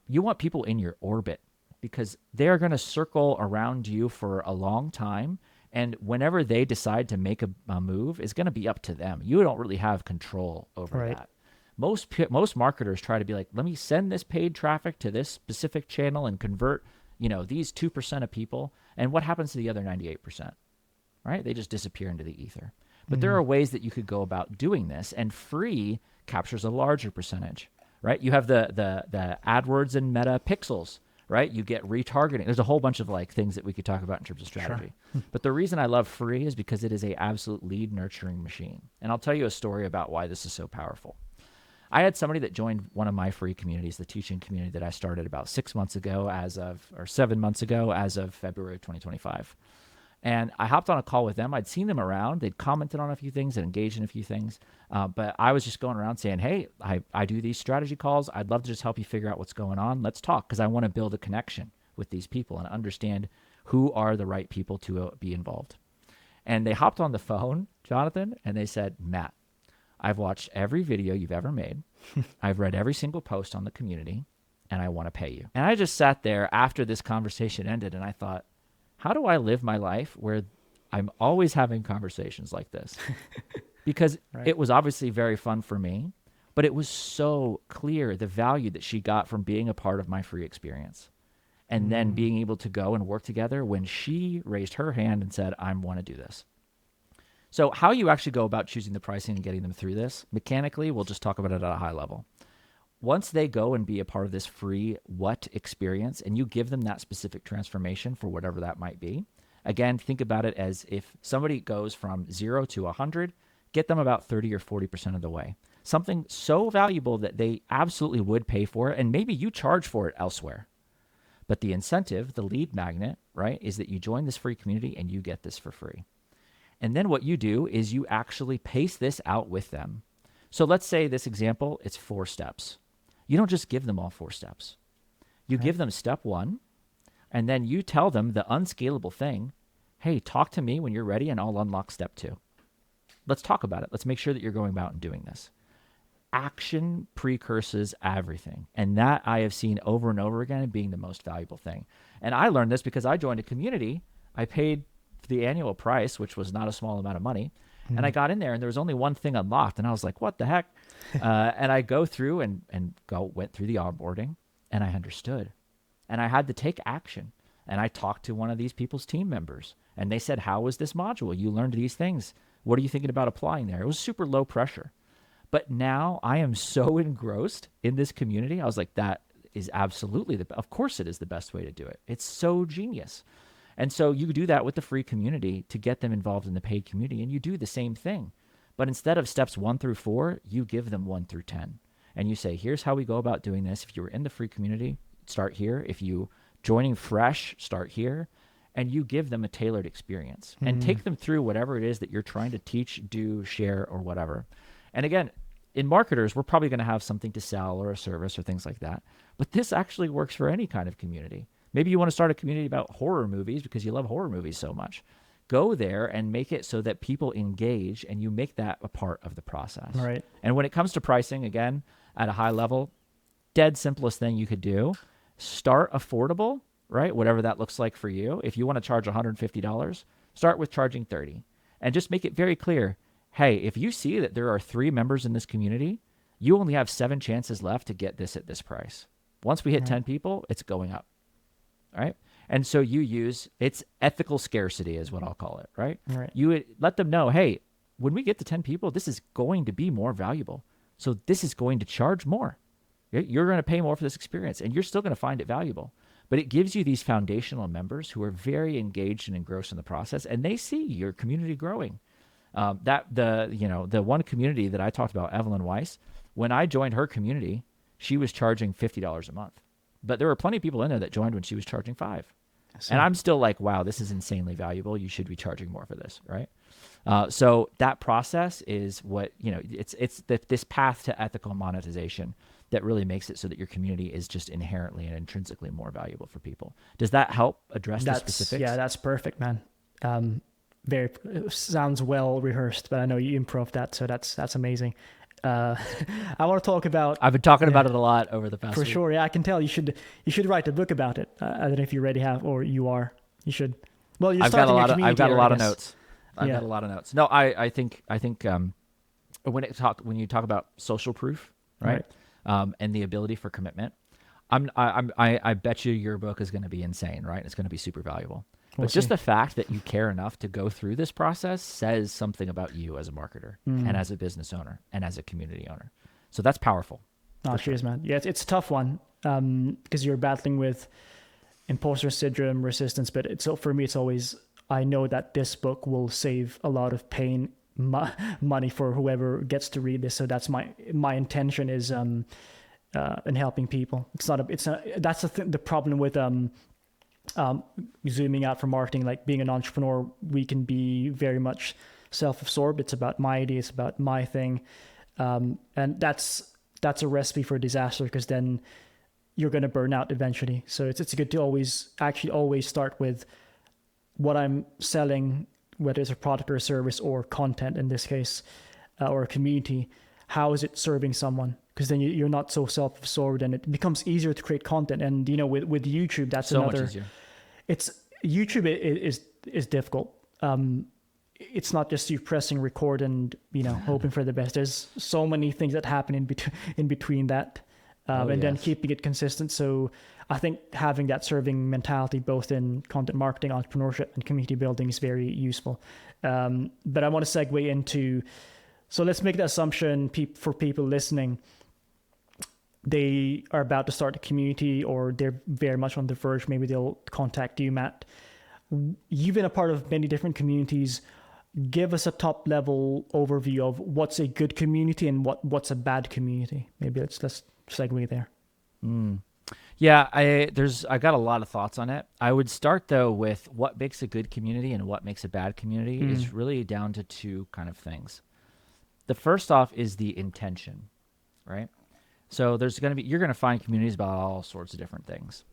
You want people in your orbit because they're going to circle around you for a long time. And whenever they decide to make a move, it's going to be up to them. You don't really have control over Right. that. Most marketers try to be like, let me send this paid traffic to this specific channel and convert, these 2% of people. And what happens to the other 98%? Right? They just disappear into the ether. But there are ways that you could go about doing this, and free captures a larger percentage, right? You have the AdWords and Meta pixels, right? You get retargeting. There's a whole bunch of like things that we could talk about in terms of strategy. Sure. But the reason I love free is because it is a absolute lead nurturing machine. And I'll tell you a story about why this is so powerful. I had somebody that joined one of my free communities, the teaching community that I started about 7 months ago as of February of 2025. And I hopped on a call with them. I'd seen them around. They'd commented on a few things and engaged in a few things. But I was just going around saying, hey, I do these strategy calls. I'd love to just help you figure out what's going on. Let's talk, because I want to build a connection with these people and understand who are the right people to be involved. And they hopped on the phone, Jonathan, and they said, Matt, I've watched every video you've ever made. I've read every single post on the community, and I want to pay you. And I just sat there after this conversation ended, and I thought, how do I live my life where I'm always having conversations like this? Because right. It was obviously very fun for me, but it was so clear the value that she got from being a part of my free experience. And then being able to go and work together when she raised her hand and said, I want to do this. So how you actually go about choosing the pricing and getting them through this, mechanically, we'll just talk about it at a high level. Once they go and be a part of this free what experience, and you give them that specific transformation for whatever that might be, again, think about it as if somebody goes from 0 to 100, get them about 30 or 40% of the way. Something so valuable that they absolutely would pay for it, and maybe you charge for it elsewhere. But the incentive, the lead magnet, right, is that you join this free community and you get this for free. And then what you do is you actually pace this out with them. So let's say this example, it's 4 steps. You don't just give them all 4 steps. You give them step 1, and then you tell them the unscalable thing, hey, talk to me when you're ready and I'll unlock step 2. Let's talk about it. Let's make sure that you're going about and doing this. Action precurses everything. And that I have seen over and over again being the most valuable thing. And I learned this because I joined a community. I paid the annual price, which was not a small amount of money. And I got in there and there was only one thing unlocked. And I was like, what the heck? And I go through and went through the onboarding, and I understood. And I had to take action. And I talked to one of these people's team members, and they said, how was this module? You learned these things. What are you thinking about applying there? It was super low pressure. But now I am so engrossed in this community. I was like, that is absolutely of course it is the best way to do it. It's so genius. And so you do that with the free community to get them involved in the paid community, and you do the same thing. But instead of steps 1 through 4, you give them 1 through 10. And you say, here's how we go about doing this. If you were in the free community, start here. If you joining fresh, start here. And you give them a tailored experience and take them through whatever it is that you're trying to teach, do, share, or whatever. And again, in marketers, we're probably going to have something to sell or a service or things like that. But this actually works for any kind of community. Maybe you want to start a community about horror movies because you love horror movies so much. Go there and make it so that people engage, and you make that a part of the process. Right. And when it comes to pricing, again, at a high level, dead simplest thing you could do, start affordable, right? Whatever that looks like for you. If you want to charge $150, start with charging $30. And just make it very clear, hey, if you see that there are 3 members in this community, you only have 7 chances left to get this at this price. Once we hit 10 people, it's going up. All right. And so you use, it's ethical scarcity is what I'll call it, right? Right. You would let them know, hey, when we get to 10 people, this is going to be more valuable. So this is going to charge more. You're going to pay more for this experience, and you're still going to find it valuable. But it gives you these foundational members who are very engaged and engrossed in the process, and they see your community growing. The one community that I talked about, Evelyn Weiss, when I joined her community, she was charging $50 a month. But there were plenty of people in there that joined when she was charging $5. And I'm still like, wow, this is insanely valuable. You should be charging more for this, right? So that process is what, it's this path to ethical monetization that really makes it so that your community is just inherently and intrinsically more valuable for people. Does that help address the specifics? Yeah, that's perfect, man. Very sounds well rehearsed, but I know you improv that, so that's amazing. Uh, I want to talk about I've been talking yeah, about it a lot over the past for week. sure. Yeah, I can tell you should write a book about it. I don't know if you already have or you are. You should. Well, you're starting a I've community got a here, I lot of guess. notes. I've Yeah. got a lot of notes. No, I think when you talk about social proof, right? Right. And the ability for commitment, I bet you your book is going to be insane, right? It's going to be super valuable. We'll But just see. the fact that you care enough to go through this process says something about you as a marketer and as a business owner and as a community owner. So that's powerful Oh, for sure. cheers, man. Yeah, it's a tough one because you're battling with imposter syndrome, resistance. But it's for me, it's always I know that this book will save a lot of pain, money for whoever gets to read this. So that's my intention is in helping people. It's not that's the problem with zooming out from marketing. Like being an entrepreneur, we can be very much self-absorbed. It's about my idea. It's about my thing, and that's a recipe for disaster because then you're going to burn out eventually. So it's good to always start with what I'm selling, whether it's a product or a service or content in this case, or a community. How is it serving someone? Because then you're not so self-absorbed, and it becomes easier to create content. And with YouTube, that's So much another. easier. It's YouTube is difficult. It's not just you pressing record and hoping for the best. There's so many things that happen in between that, then Yes. keeping it consistent. So I think having that serving mentality both in content marketing, entrepreneurship, and community building is very useful. But I want to segue into, so let's make the assumption for people listening, they are about to start a community or they're very much on the verge. Maybe they'll contact you, Matt. You've been a part of many different communities. Give us a top level overview of what's a good community and what's a bad community. Maybe let's segue there. Yeah, I got a lot of thoughts on it. I would start though with what makes a good community and what makes a bad community is really down to two kind of things. The first off is the intention, right? So you're going to find communities about all sorts of different things.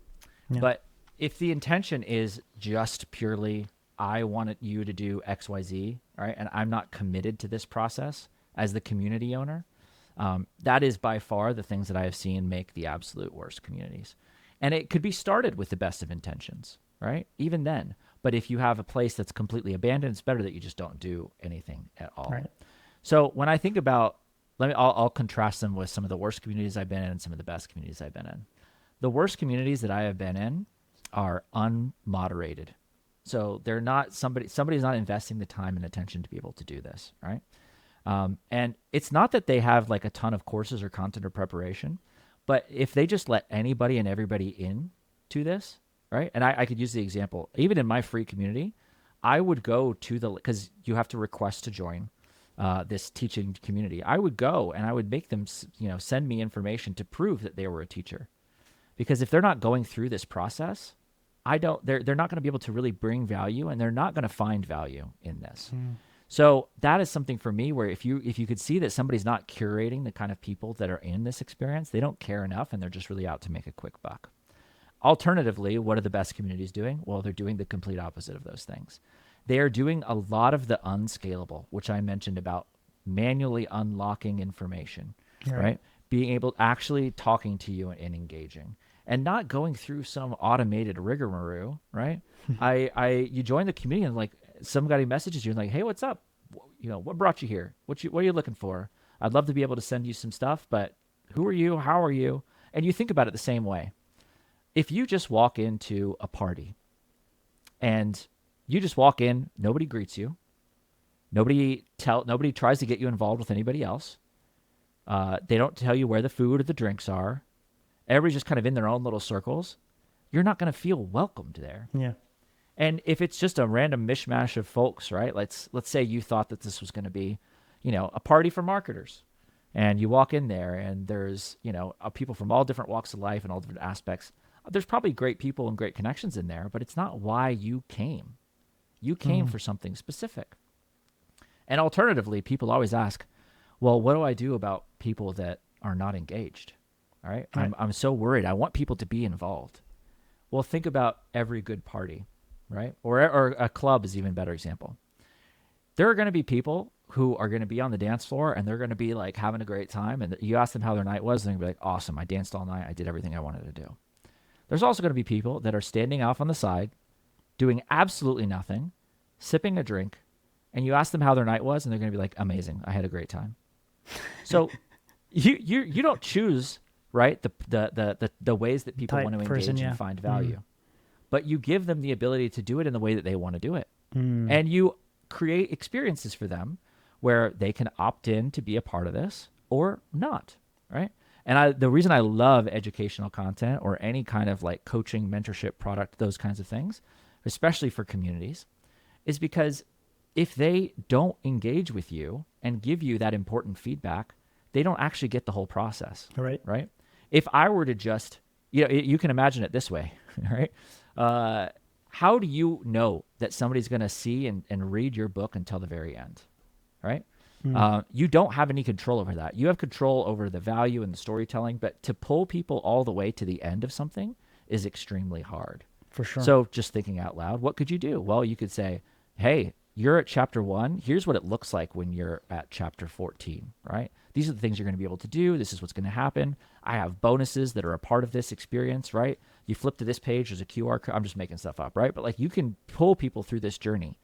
Yeah. But if the intention is just purely, I want you to do XYZ, right? And I'm not committed to this process as the community owner, that is by far the things that I have seen make the absolute worst communities. And it could be started with the best of intentions, right? Even then. But if you have a place that's completely abandoned, it's better that you just don't do anything at all. Right. So when I think about, I'll contrast them with some of the worst communities I've been in and some of the best communities I've been in. The worst communities that I have been in are unmoderated. So they're not somebody's not investing the time and attention to be able to do this, right? And it's not that they have like a ton of courses or content or preparation, but if they just let anybody and everybody in to this, right? And I could use the example, even in my free community, I would go to because you have to request to join this teaching community. I would go and I would make them, send me information to prove that they were a teacher. Because if they're not going through this process, they're not going to be able to really bring value, and they're not going to find value in this. So that is something for me where if you could see that somebody's not curating the kind of people that are in this experience, they don't care enough and they're just really out to make a quick buck. Alternatively, what are the best communities doing? Well, they're doing the complete opposite of those things. They are doing a lot of the unscalable, which I mentioned about manually unlocking information, right? Being able actually talking to you and engaging, and not going through some automated rigmarole, right? You join the community and like somebody messages you and like, hey, what's up? What brought you here? What are you looking for? I'd love to be able to send you some stuff, but who are you? How are you? And you think about it the same way. If you just walk into a party and you just walk in, nobody greets you. Nobody tries to get you involved with anybody else. They don't tell you where the food or the drinks are. Everybody's just kind of in their own little circles. You're not going to feel welcomed there. Yeah. And if it's just a random mishmash of folks, right? Let's say you thought that this was going to be, a party for marketers, and you walk in there and there's, people from all different walks of life and all different aspects. There's probably great people and great connections in there, but it's not why you came. You came for something specific. And alternatively, people always ask, well, what do I do about people that are not engaged? All right. I'm so worried. I want people to be involved. Well, think about every good party, right? Or a club is even a better example. there are going to be people who are going to be on the dance floor and they're going to be like having a great time. And you ask them how their night was, and they're going to be like, awesome. I danced all night. I did everything I wanted to do. There's also going to be people that are standing off on the side, doing absolutely nothing, sipping a drink, and you ask them how their night was, and they're going to be like, amazing. I had a great time. So you don't choose, right, the ways that people want to engage and find value. But you give them the ability to do it in the way that they want to do it. And you create experiences for them where they can opt in to be a part of this or not, right? And the reason I love educational content or any kind of like coaching, mentorship product, those kinds of things, especially for communities, is because if they don't engage with you and give you that important feedback, they don't actually get the whole process. Right? If I were to just, you can imagine it this way, right? How do you know that somebody's going to see and read your book until the very end, right? You don't have any control over that. You have control over the value and the storytelling, but to pull people all the way to the end of something is extremely hard. For sure. So just thinking out loud, what could you do? Well, you could say, hey, you're at chapter 1. Here's what it looks like when you're at chapter 14, right? These are the things you're going to be able to do. This is what's going to happen. I have bonuses that are a part of this experience, right? You flip to this page, there's a QR code. I'm just making stuff up, right? But like you can pull people through this journey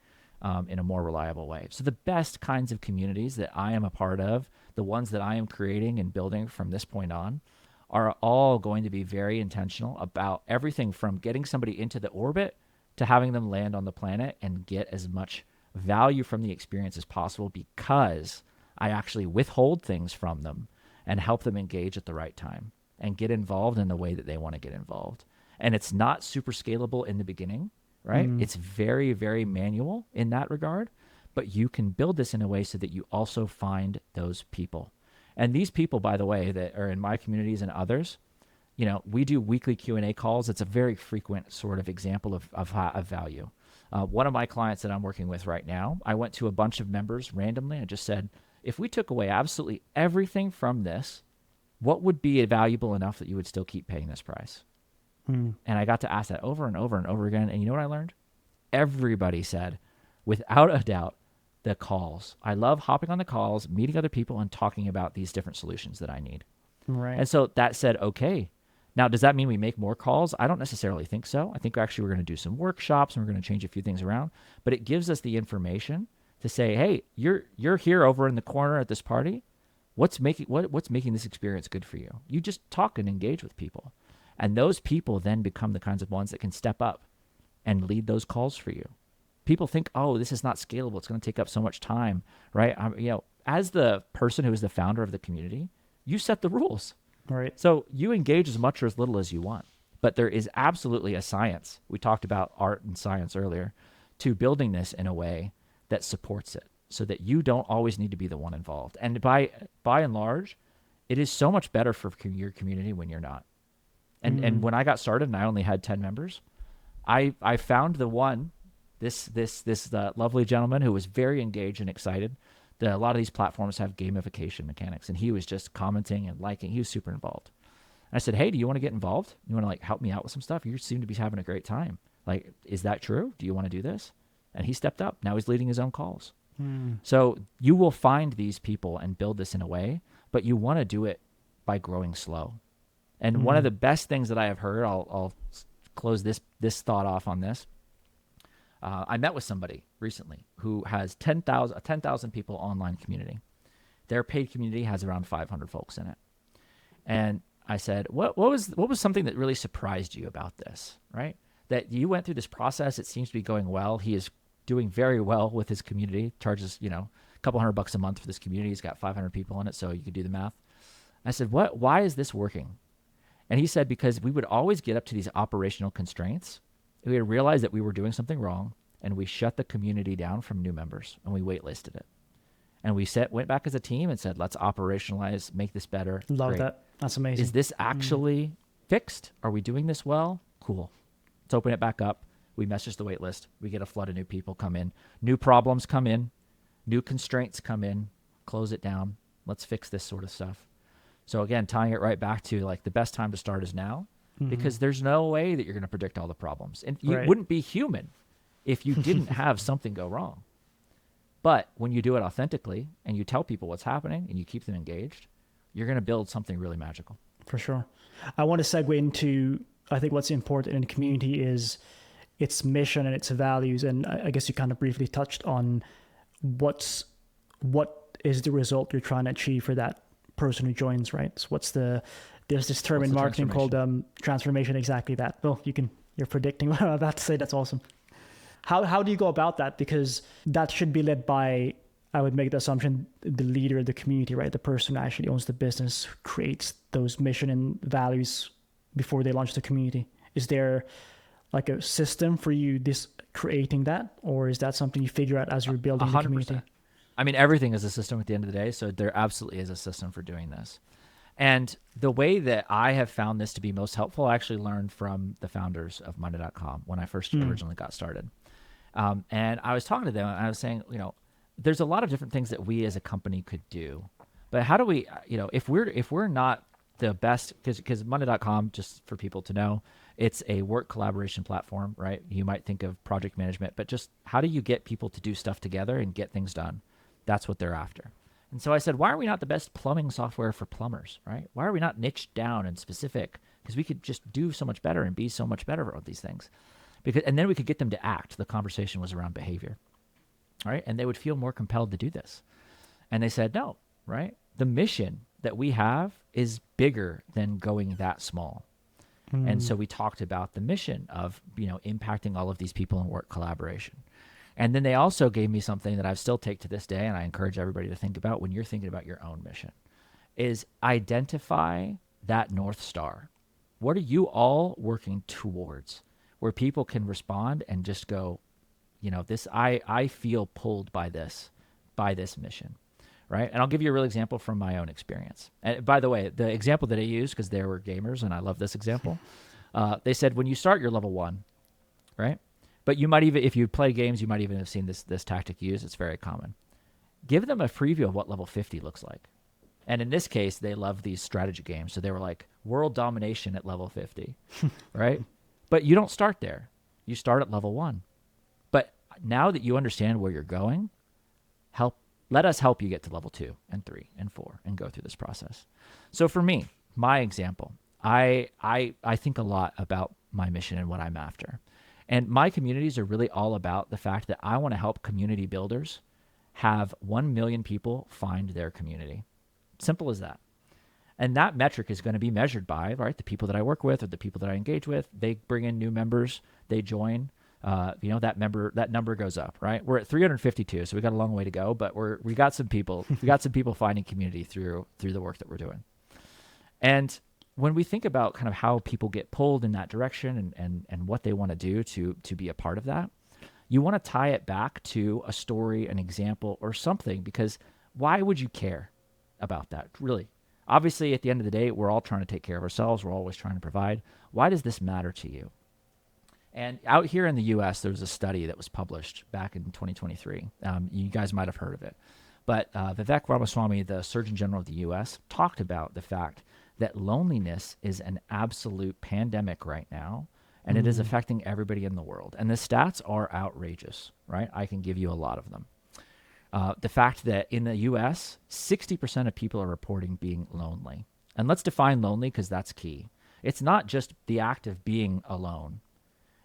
in a more reliable way. So the best kinds of communities that I am a part of, the ones that I am creating and building from this point on, are all going to be very intentional about everything from getting somebody into the orbit to having them land on the planet and get as much value from the experience as possible, because I actually withhold things from them and help them engage at the right time and get involved in the way that they want to get involved. And it's not super scalable in the beginning, right? It's very, very manual in that regard, but you can build this in a way so that you also find those people. And these people, by the way, that are in my communities and others, we do weekly Q&A calls. It's a very frequent sort of example of value. One of my clients that I'm working with right now, I went to a bunch of members randomly. I just said, if we took away absolutely everything from this, what would be valuable enough that you would still keep paying this price? And I got to ask that over and over and over again. And you know what I learned? Everybody said, without a doubt, the calls. I love hopping on the calls, meeting other people, and talking about these different solutions that I need. Right. And so that said, okay. Now, does that mean we make more calls? I don't necessarily think so. I think actually we're going to do some workshops and we're going to change a few things around. But it gives us the information to say, hey, you're here over in the corner at this party. What's making this experience good for you? You just talk and engage with people. And those people then become the kinds of ones that can step up and lead those calls for you. People think, oh, this is not scalable. It's going to take up so much time, right? As the person who is the founder of the community, you set the rules. Right. So you engage as much or as little as you want. But there is absolutely a science. We talked about art and science earlier, to building this in a way that supports it so that you don't always need to be the one involved. And by and large, it is so much better for your community when you're not. And when I got started and I only had 10 members, I found the one, this lovely gentleman who was very engaged and excited. A lot of these platforms have gamification mechanics, and he was just commenting and liking. He was super involved. And I said, hey, do you want to get involved? You want to like help me out with some stuff? You seem to be having a great time. Like, is that true? Do you want to do this? And he stepped up. Now he's leading his own calls. So you will find these people and build this in a way, but you want to do it by growing slow. And one of the best things that I have heard, I'll close this thought off on this. I met with somebody recently who has 10,000 people online community. Their paid community has around 500 folks in it. And I said, what was something that really surprised you about this, right? That you went through this process. It seems to be going well. He is doing very well with his community, charges, a couple $100 a month for this community. He's got 500 people in it. So you could do the math. I said, why is this working? And he said, because we would always get up to these operational constraints. We had realized that we were doing something wrong, and we shut the community down from new members, and we waitlisted it. And we went back as a team and said, let's operationalize, make this better. Love Great. that. That's amazing. Is this actually fixed? Are we doing this well? Cool. Let's open it back up. We message the wait list. We get a flood of new people come in. New problems come in. New constraints come in. Close it down. Let's fix this sort of stuff. So again, tying it right back to like the best time to start is now, because there's no way that you're going to predict all the problems. And you wouldn't be human if you didn't have something go wrong. But when you do it authentically and you tell people what's happening and you keep them engaged, you're going to build something really magical. For sure. I want to segue into, I think what's important in a community is its mission and its values. And I guess you kind of briefly touched on what is the result you're trying to achieve for that person who joins, right? So there's this term in marketing called transformation, exactly that. Well, you're predicting what I'm about to say. That's awesome. How do you go about that? Because that should be led by, I would make the assumption, the leader of the community, right? The person who actually owns the business, who creates those mission and values before they launch the community. Is there like a system for you creating that? Or is that something you figure out as you're building 100%. The community? I mean, everything is a system at the end of the day. So there absolutely is a system for doing this. And the way that I have found this to be most helpful, I actually learned from the founders of Monday.com when I first originally got started. And I was talking to them and I was saying, there's a lot of different things that we as a company could do, but how do we, if we're not the best, because Monday.com, just for people to know, it's a work collaboration platform, right? You might think of project management, but just how do you get people to do stuff together and get things done? That's what they're after. And so I said, why are we not the best plumbing software for plumbers, right? Why are we not niched down and specific? Because we could just do so much better and be so much better at these things. And then we could get them to act. The conversation was around behavior, right? And they would feel more compelled to do this. And they said, no, right? The mission that we have is bigger than going that small. And so we talked about the mission of, impacting all of these people in work collaboration. And then they also gave me something that I still take to this day, and I encourage everybody to think about when you're thinking about your own mission, is identify that North Star. What are you all working towards? Where people can respond and just go, I feel pulled by this mission, right? And I'll give you a real example from my own experience. And by the way, the example that I used, because they were gamers, and I love this example, they said when you start your level 1, right? But you might even, if you play games, you might even have seen this tactic used. It's very common. Give them a preview of what level 50 looks like. And in this case, they love these strategy games. So they were like, world domination at level 50, right? But you don't start there. You start at level 1. But now that you understand where you're going, let us help you get to level 2 and 3 and 4 and go through this process. So for me, my example, I think a lot about my mission and what I'm after. And my communities are really all about the fact that I want to help community builders have 1 million people find their community. Simple as that. And that metric is going to be measured by, right, the people that I work with or the people that I engage with. They bring in new members, they join, that number goes up, right? We're at 352, so we got a long way to go, but we got some people, finding community through the work that we're doing. And when we think about kind of how people get pulled in that direction and what they want to do to be a part of that, you want to tie it back to a story, an example, or something, because why would you care about that, really? Obviously, at the end of the day, we're all trying to take care of ourselves. We're always trying to provide. Why does this matter to you? And out here in the U.S., there was a study that was published back in 2023. You guys might have heard of it. But Vivek Ramaswamy, the Surgeon General of the U.S., talked about the fact that loneliness is an absolute pandemic right now, and it is affecting everybody in the world. And the stats are outrageous, right? I can give you a lot of them. The fact that in the U.S., 60% of people are reporting being lonely. And let's define lonely, because that's key. It's not just the act of being alone.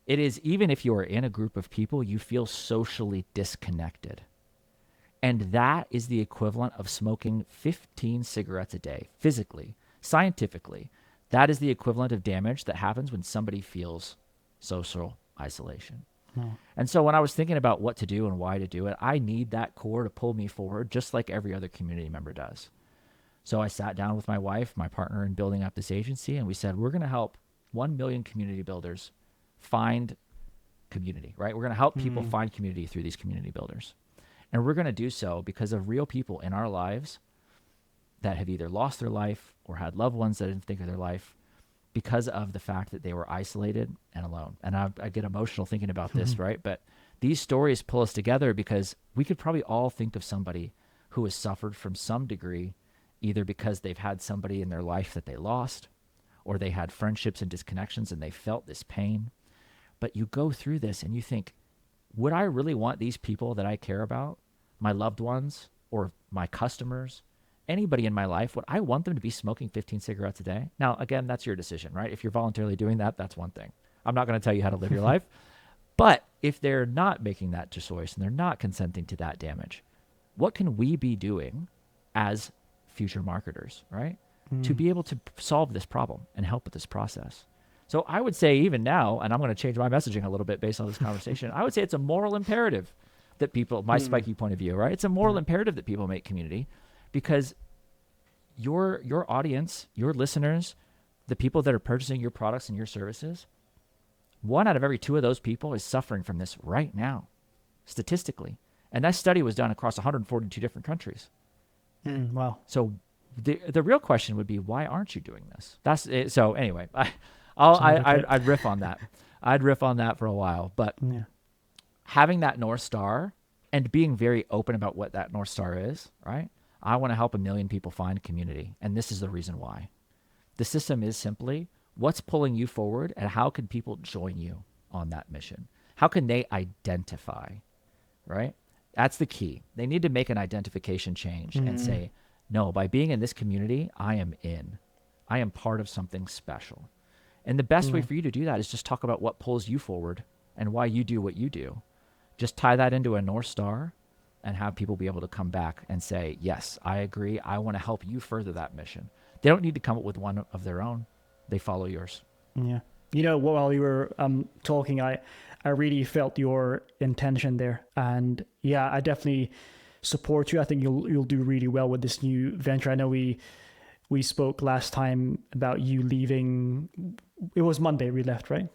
It is, even if you are in a group of people, you feel socially disconnected. And that is the equivalent of smoking 15 cigarettes a day, physically, scientifically. That is the equivalent of damage that happens when somebody feels social isolation. And so when I was thinking about what to do and why to do it, I need that core to pull me forward, just like every other community member does. So I sat down with my wife, my partner, in building up this agency, and we said, we're going to help 1 million community builders find community, right? We're going to help people find community through these community builders. And we're going to do so because of real people in our lives that have either lost their life or had loved ones that didn't think of their life because of the fact that they were isolated and alone. And I get emotional thinking about this, right? But these stories pull us together because we could probably all think of somebody who has suffered from some degree, either because they've had somebody in their life that they lost, or they had friendships and disconnections and they felt this pain. But you go through this and you think, would I really want these people that I care about my loved ones or my customers, anybody in my life, would I want them to be smoking 15 cigarettes a day? Now, again, that's your decision, right? If you're voluntarily doing that, that's one thing. I'm not going to tell you how to live your life. But if they're not making that choice and they're not consenting to that damage, what can we be doing as future marketers, right? To be able to solve this problem and help with this process. So I would say even now, and I'm going to change my messaging a little bit based on this conversation, I would say it's a moral imperative that people, my spiky point of view, right? It's a moral imperative that people make community, because your audience, your listeners, the people that are purchasing your products and your services, 1 out of every 2 of those people is suffering from this right now, statistically. And that study was done across 142 different countries. Wow. So the real question would be, why aren't you doing this? That's it. So anyway, I'd riff on that. I'd riff on that for a while, but having that North Star and being very open about what that North Star is, right? I want to help 1 million people find community. And this is the reason why. The system is simply, what's pulling you forward and how can people join you on that mission? How can they identify, right? That's the key. They need to make an identification change and say, no, by being in this community, I am in. I am part of something special. And the best way for you to do that is just talk about what pulls you forward and why you do what you do. Just tie that into a North Star and have people be able to come back and say, yes, I agree. I want to help you further that mission. They don't need to come up with one of their own. They follow yours. Yeah. You know, while you were talking, I really felt your intention there. And yeah, I definitely support you. I think you'll do really well with this new venture. I know we spoke last time about you leaving. It was Monday we left, right?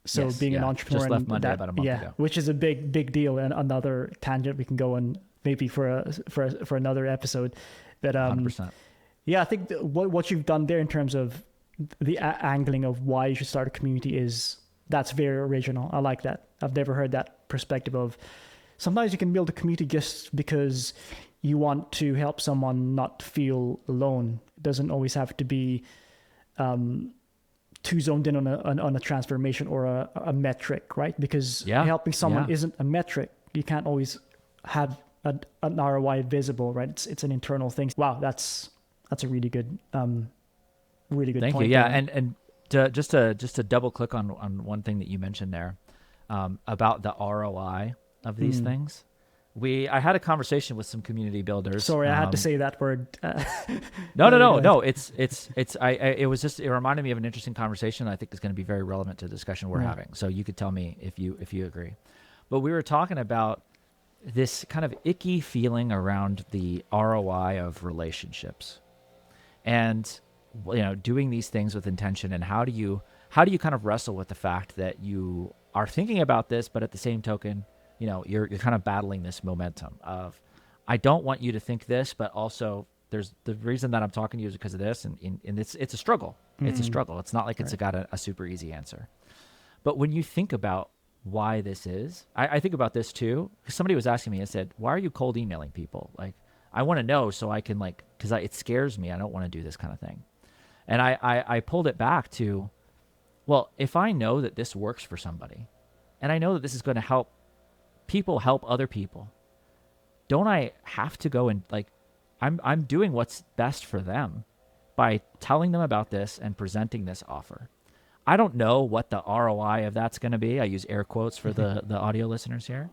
So yes, being an entrepreneur, just left Monday about a month ago. Which is a big deal, and another tangent we can go on maybe for another episode. But 100%. Yeah, I think what you've done there in terms of the angling of why you should start a community that's very original. I like that. I've never heard that perspective of sometimes you can build a community just because you want to help someone not feel alone. It doesn't always have to be too zoned in on a transformation or a metric, right? Because helping someone isn't a metric. You can't always have an ROI visible, right? It's an internal thing. Wow, that's a really good Thank point. you. Yeah, and just to double click on one thing that you mentioned there about the ROI of these things. I had a conversation with some community builders. Sorry, I had to say that word. No. It reminded me of an interesting conversation. I think is going to be very relevant to the discussion we're having. So you could tell me if you agree. But we were talking about this kind of icky feeling around the ROI of relationships, and doing these things with intention. And how do you kind of wrestle with the fact that you are thinking about this, but at the same token, you're kind of battling this momentum of, I don't want you to think this, but also there's the reason that I'm talking to you is because of this. And it's a struggle. It's a struggle. It's not like it's got a super easy answer. But when you think about why this is, I think about this too. Somebody was asking me, I said, why are you cold emailing people? Like, I want to know so I can because it scares me. I don't want to do this kind of thing. And I pulled it back to, well, if I know that this works for somebody and I know that this is going to help people help other people, don't I have to go and I'm doing what's best for them by telling them about this and presenting this offer. I don't know what the ROI of that's going to be. I use air quotes for the audio listeners here,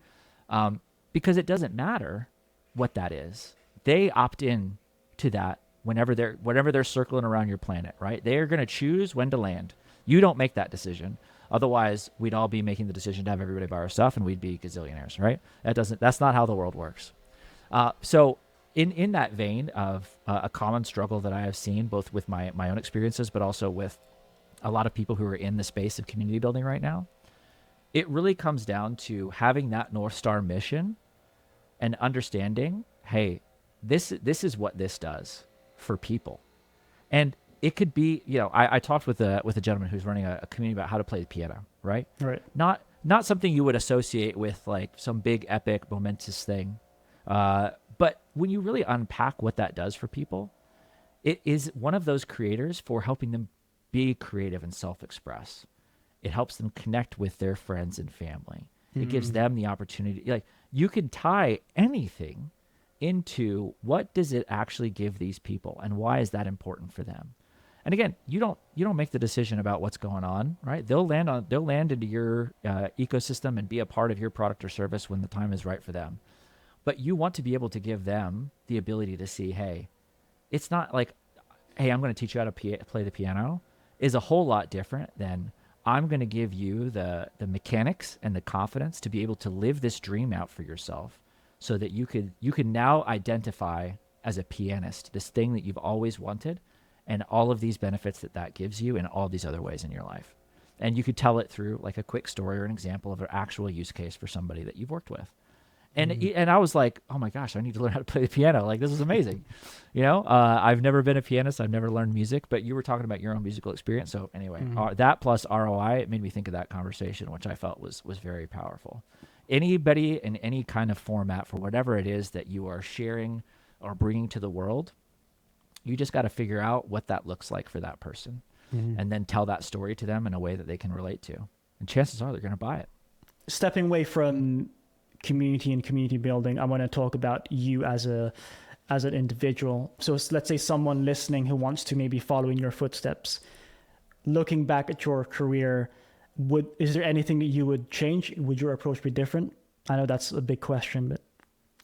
because it doesn't matter what that is. They opt in to that whenever they're circling around your planet, right? They're going to choose when to land. You don't make that decision. Otherwise, we'd all be making the decision to have everybody buy our stuff, and we'd be gazillionaires, right? That's not how the world works. So in that vein of a common struggle that I have seen, both with my own experiences, but also with a lot of people who are in the space of community building right now, it really comes down to having that North Star mission and understanding, hey, this is what this does for people. And it could be, I talked with a gentleman who's running a community about how to play the piano, right? Right. Not something you would associate with some big epic momentous thing. But when you really unpack what that does for people, it is one of those creators for helping them be creative and self-express. It helps them connect with their friends and family. It gives them the opportunity. You can tie anything into what does it actually give these people and why is that important for them. And again, you don't make the decision about what's going on, right? They'll land into your ecosystem and be a part of your product or service when the time is right for them. But you want to be able to give them the ability to see, hey, it's not like, hey, I'm going to teach you how to play the piano, is a whole lot different than I'm going to give you the mechanics and the confidence to be able to live this dream out for yourself, so that you can now identify as a pianist this thing that you've always wanted, and all of these benefits that gives you in all these other ways in your life. And you could tell it through like a quick story or an example of an actual use case for somebody that you've worked with. And and I was like, oh my gosh, I need to learn how to play the piano. Like, this is amazing. I've never been a pianist. I've never learned music, but you were talking about your own musical experience. So anyway, that plus ROI, it made me think of that conversation, which I felt was very powerful. Anybody in any kind of format for whatever it is that you are sharing or bringing to the world, you just got to figure out what that looks like for that person, and then tell that story to them in a way that they can relate to. And chances are they're going to buy it. Stepping away from community and community building, I want to talk about you as an individual. So let's say someone listening who wants to maybe follow in your footsteps, looking back at your career, is there anything that you would change? Would your approach be different? I know that's a big question, but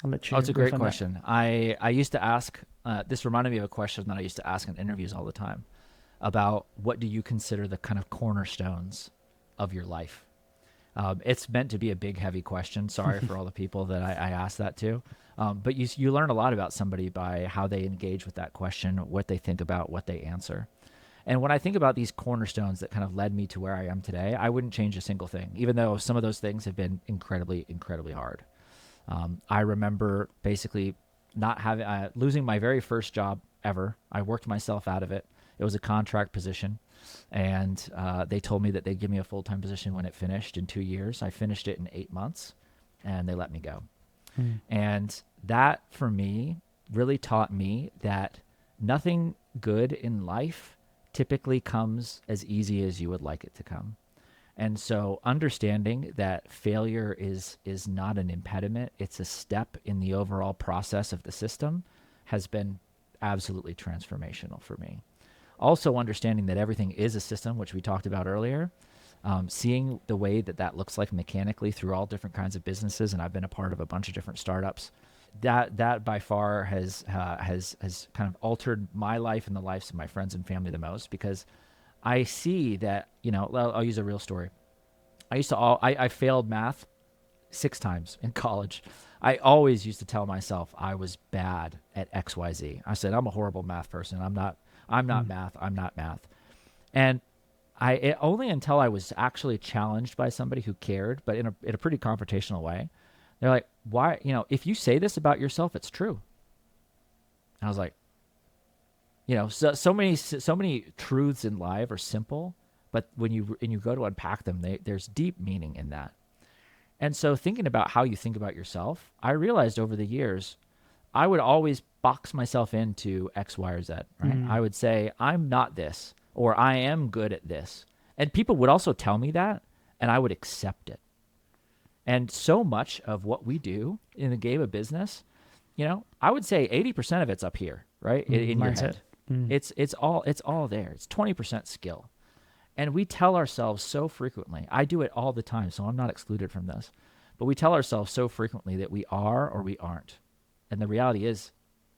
I'll let you. Oh, it's a great question. I used to ask, this reminded me of a question that I used to ask in interviews all the time about what do you consider the kind of cornerstones of your life? It's meant to be a big, heavy question. Sorry for all the people that I asked that to. But you learn a lot about somebody by how they engage with that question, what they think about, what they answer. And when I think about these cornerstones that kind of led me to where I am today, I wouldn't change a single thing, even though some of those things have been incredibly, incredibly hard. I remember basically not having losing my very first job ever. I worked myself out of it. It was a contract position, and they told me that they'd give me a full-time position when it finished in 2 years. I finished it in 8 months, and they let me go. And that, for me, really taught me that nothing good in life typically comes as easy as you would like it to come. And so understanding that failure is not an impediment, it's a step in the overall process of the system, has been absolutely transformational for me. Also understanding that everything is a system, which we talked about earlier, seeing the way that looks like mechanically through all different kinds of businesses, and I've been a part of a bunch of different startups, that by far has kind of altered my life and the lives of my friends and family the most, because I see that, I'll use a real story. I failed math 6 times in college. I always used to tell myself I was bad at XYZ. I said, I'm a horrible math person. I'm not math. I'm not math. And only until I was actually challenged by somebody who cared, but in a pretty confrontational way, they're like, why, if you say this about yourself, it's true. And I was like, so many truths in life are simple, but when you go to unpack them, there's deep meaning in that. And so thinking about how you think about yourself, I realized over the years, I would always box myself into X, Y, or Z, right? I would say, I'm not this, or I am good at this. And people would also tell me that, and I would accept it. And so much of what we do in the game of business, I would say 80% of it's up here, right? In your head. It's all there. It's 20% skill. And we tell ourselves so frequently, I do it all the time, so I'm not excluded from this, but we tell ourselves so frequently that we are or we aren't. And the reality is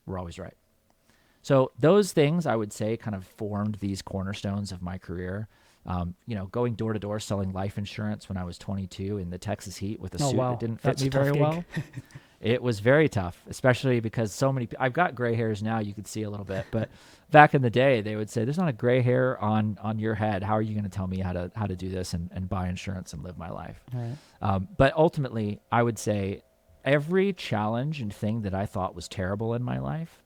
we're always right. So those things, I would say, kind of formed these cornerstones of my career. Going door to door selling life insurance when I was 22 in the Texas heat with a suit that didn't fit me very well. It was very tough, especially because I've got gray hairs now, you could see a little bit, but back in the day, they would say, there's not a gray hair on your head. How are you going to tell me how to do this and buy insurance and live my life? Right. But ultimately, I would say every challenge and thing that I thought was terrible in my life,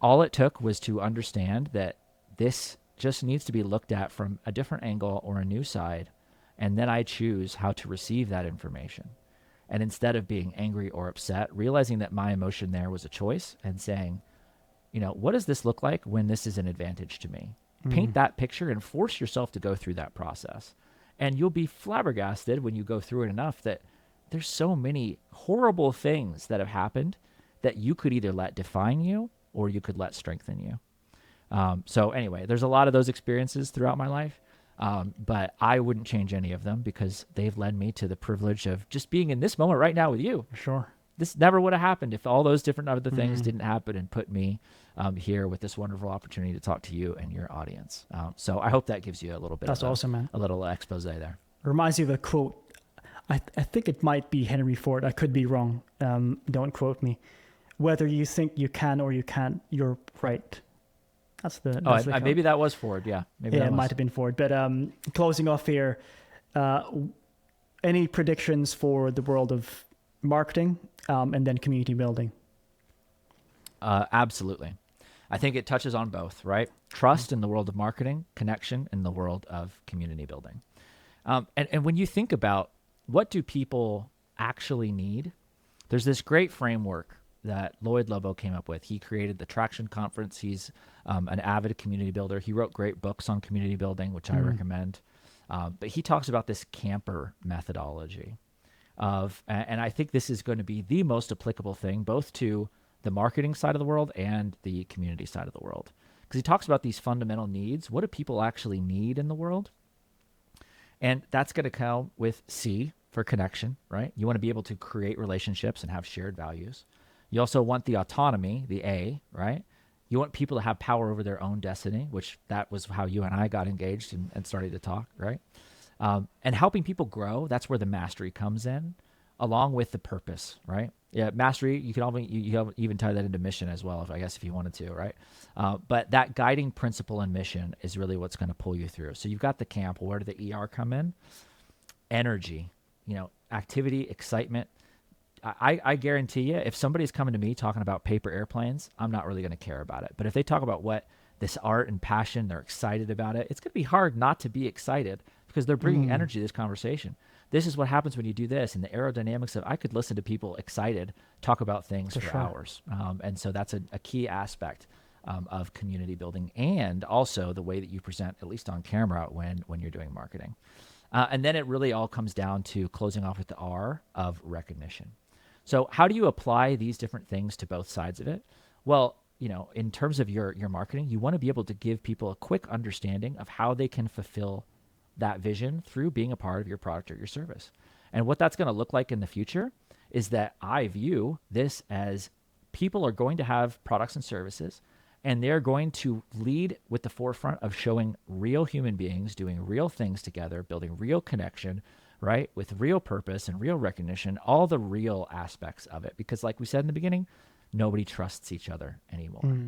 all it took was to understand that this just needs to be looked at from a different angle or a new side, and then I choose how to receive that information. And instead of being angry or upset, realizing that my emotion there was a choice and saying, what does this look like when this is an advantage to me? Paint that picture and force yourself to go through that process. And you'll be flabbergasted when you go through it enough that there's so many horrible things that have happened that you could either let define you or you could let strengthen you. So anyway, there's a lot of those experiences throughout my life, but I wouldn't change any of them because they've led me to the privilege of just being in this moment right now with you. Sure. This never would have happened if all those different other things didn't happen and put me here with this wonderful opportunity to talk to you and your audience. So I hope that gives you a little bit That's awesome, man. A little expose there. Reminds you of a quote. I think it might be Henry Ford. I could be wrong. Don't quote me. Whether you think you can or you can't, you're right. That's the maybe that was Ford. Yeah, maybe it might have been Ford. But closing off here, any predictions for the world of marketing and then community building? Absolutely. I think it touches on both, right? Trust in the world of marketing, connection in the world of community building. And when you think about what do people actually need, there's this great framework that Lloyd Lobo came up with. He created the Traction Conference. He's an avid community builder. He wrote great books on community building, which I recommend. But he talks about this camper methodology and I think this is going to be the most applicable thing, both to the marketing side of the world and the community side of the world. Because he talks about these fundamental needs. What do people actually need in the world? And that's going to come with C for connection, right? You want to be able to create relationships and have shared values. You also want the autonomy, the A, right? You want people to have power over their own destiny, which that was how you and I got engaged and started to talk, right? And helping people grow, that's where the mastery comes in, along with the purpose, right? Yeah, mastery, you can even tie that into mission as well, if you wanted to, right? But that guiding principle and mission is really what's going to pull you through. So you've got the camp. Where do the ER come in? Energy, activity, excitement. I guarantee you, if somebody's coming to me talking about paper airplanes, I'm not really going to care about it. But if they talk about what this art and passion, they're excited about it, it's going to be hard not to be excited because they're bringing energy to this conversation. This is what happens when you do this. And the aerodynamics of, I could listen to people excited talk about things for hours. And so that's a key aspect of community building, and also the way that you present, at least on camera, when you're doing marketing. And then it really all comes down to closing off with the R of recognition. So how do you apply these different things to both sides of it? Well, in terms of your marketing, you want to be able to give people a quick understanding of how they can fulfill that vision through being a part of your product or your service. And what that's going to look like in the future is that I view this as people are going to have products and services, and they're going to lead with the forefront of showing real human beings doing real things together, building real connection, right? With real purpose and real recognition, all the real aspects of it. Because like we said in the beginning, nobody trusts each other anymore.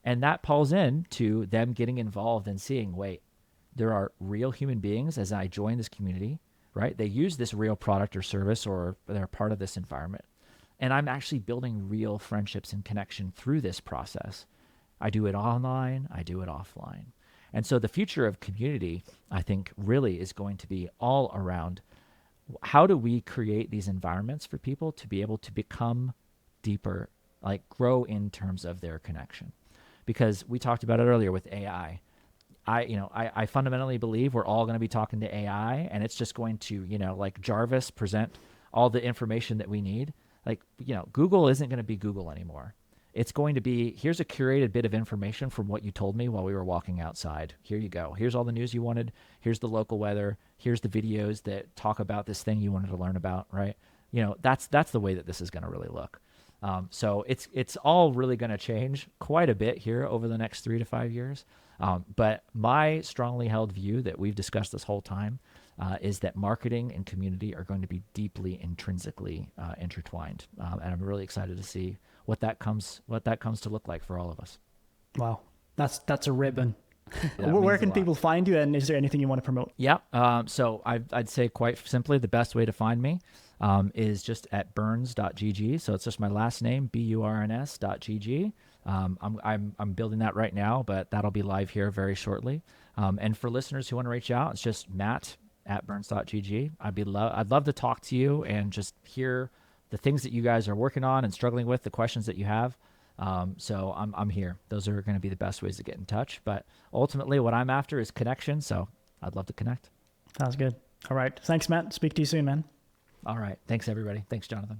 And that pulls into them getting involved and seeing, wait, there are real human beings as I join this community, right? They use this real product or service, or they're part of this environment. And I'm actually building real friendships and connection through this process. I do it online, I do it offline. And so the future of community, I think, really is going to be all around how do we create these environments for people to be able to become deeper, like grow in terms of their connection. Because we talked about it earlier with AI. I fundamentally believe we're all going to be talking to AI, and it's just going to, like Jarvis, present all the information that we need. Like, Google isn't going to be Google anymore. It's going to be, here's a curated bit of information from what you told me while we were walking outside. Here you go. Here's all the news you wanted. Here's the local weather. Here's the videos that talk about this thing you wanted to learn about, right? That's the way that this is going to really look. So it's all really going to change quite a bit here over the next 3 to 5 years. But my strongly held view that we've discussed this whole time is that marketing and community are going to be deeply intrinsically intertwined. And I'm really excited to see what that comes to look like for all of us. Wow. That's a ribbon. Where can people find you, and is there anything you want to promote? Yeah. So I'd say quite simply the best way to find me is just at burns.gg. So it's just my last name, burns.gg. I'm building that right now, but that'll be live here very shortly. And for listeners who want to reach out, it's just matt@burns.gg. I'd love to talk to you and just hear the things that you guys are working on and struggling with, the questions that you have. So I'm here. Those are going to be the best ways to get in touch. But ultimately, what I'm after is connection. So I'd love to connect. Sounds good. All right. Thanks, Matt. Speak to you soon, man. All right. Thanks, everybody. Thanks, Jonathan.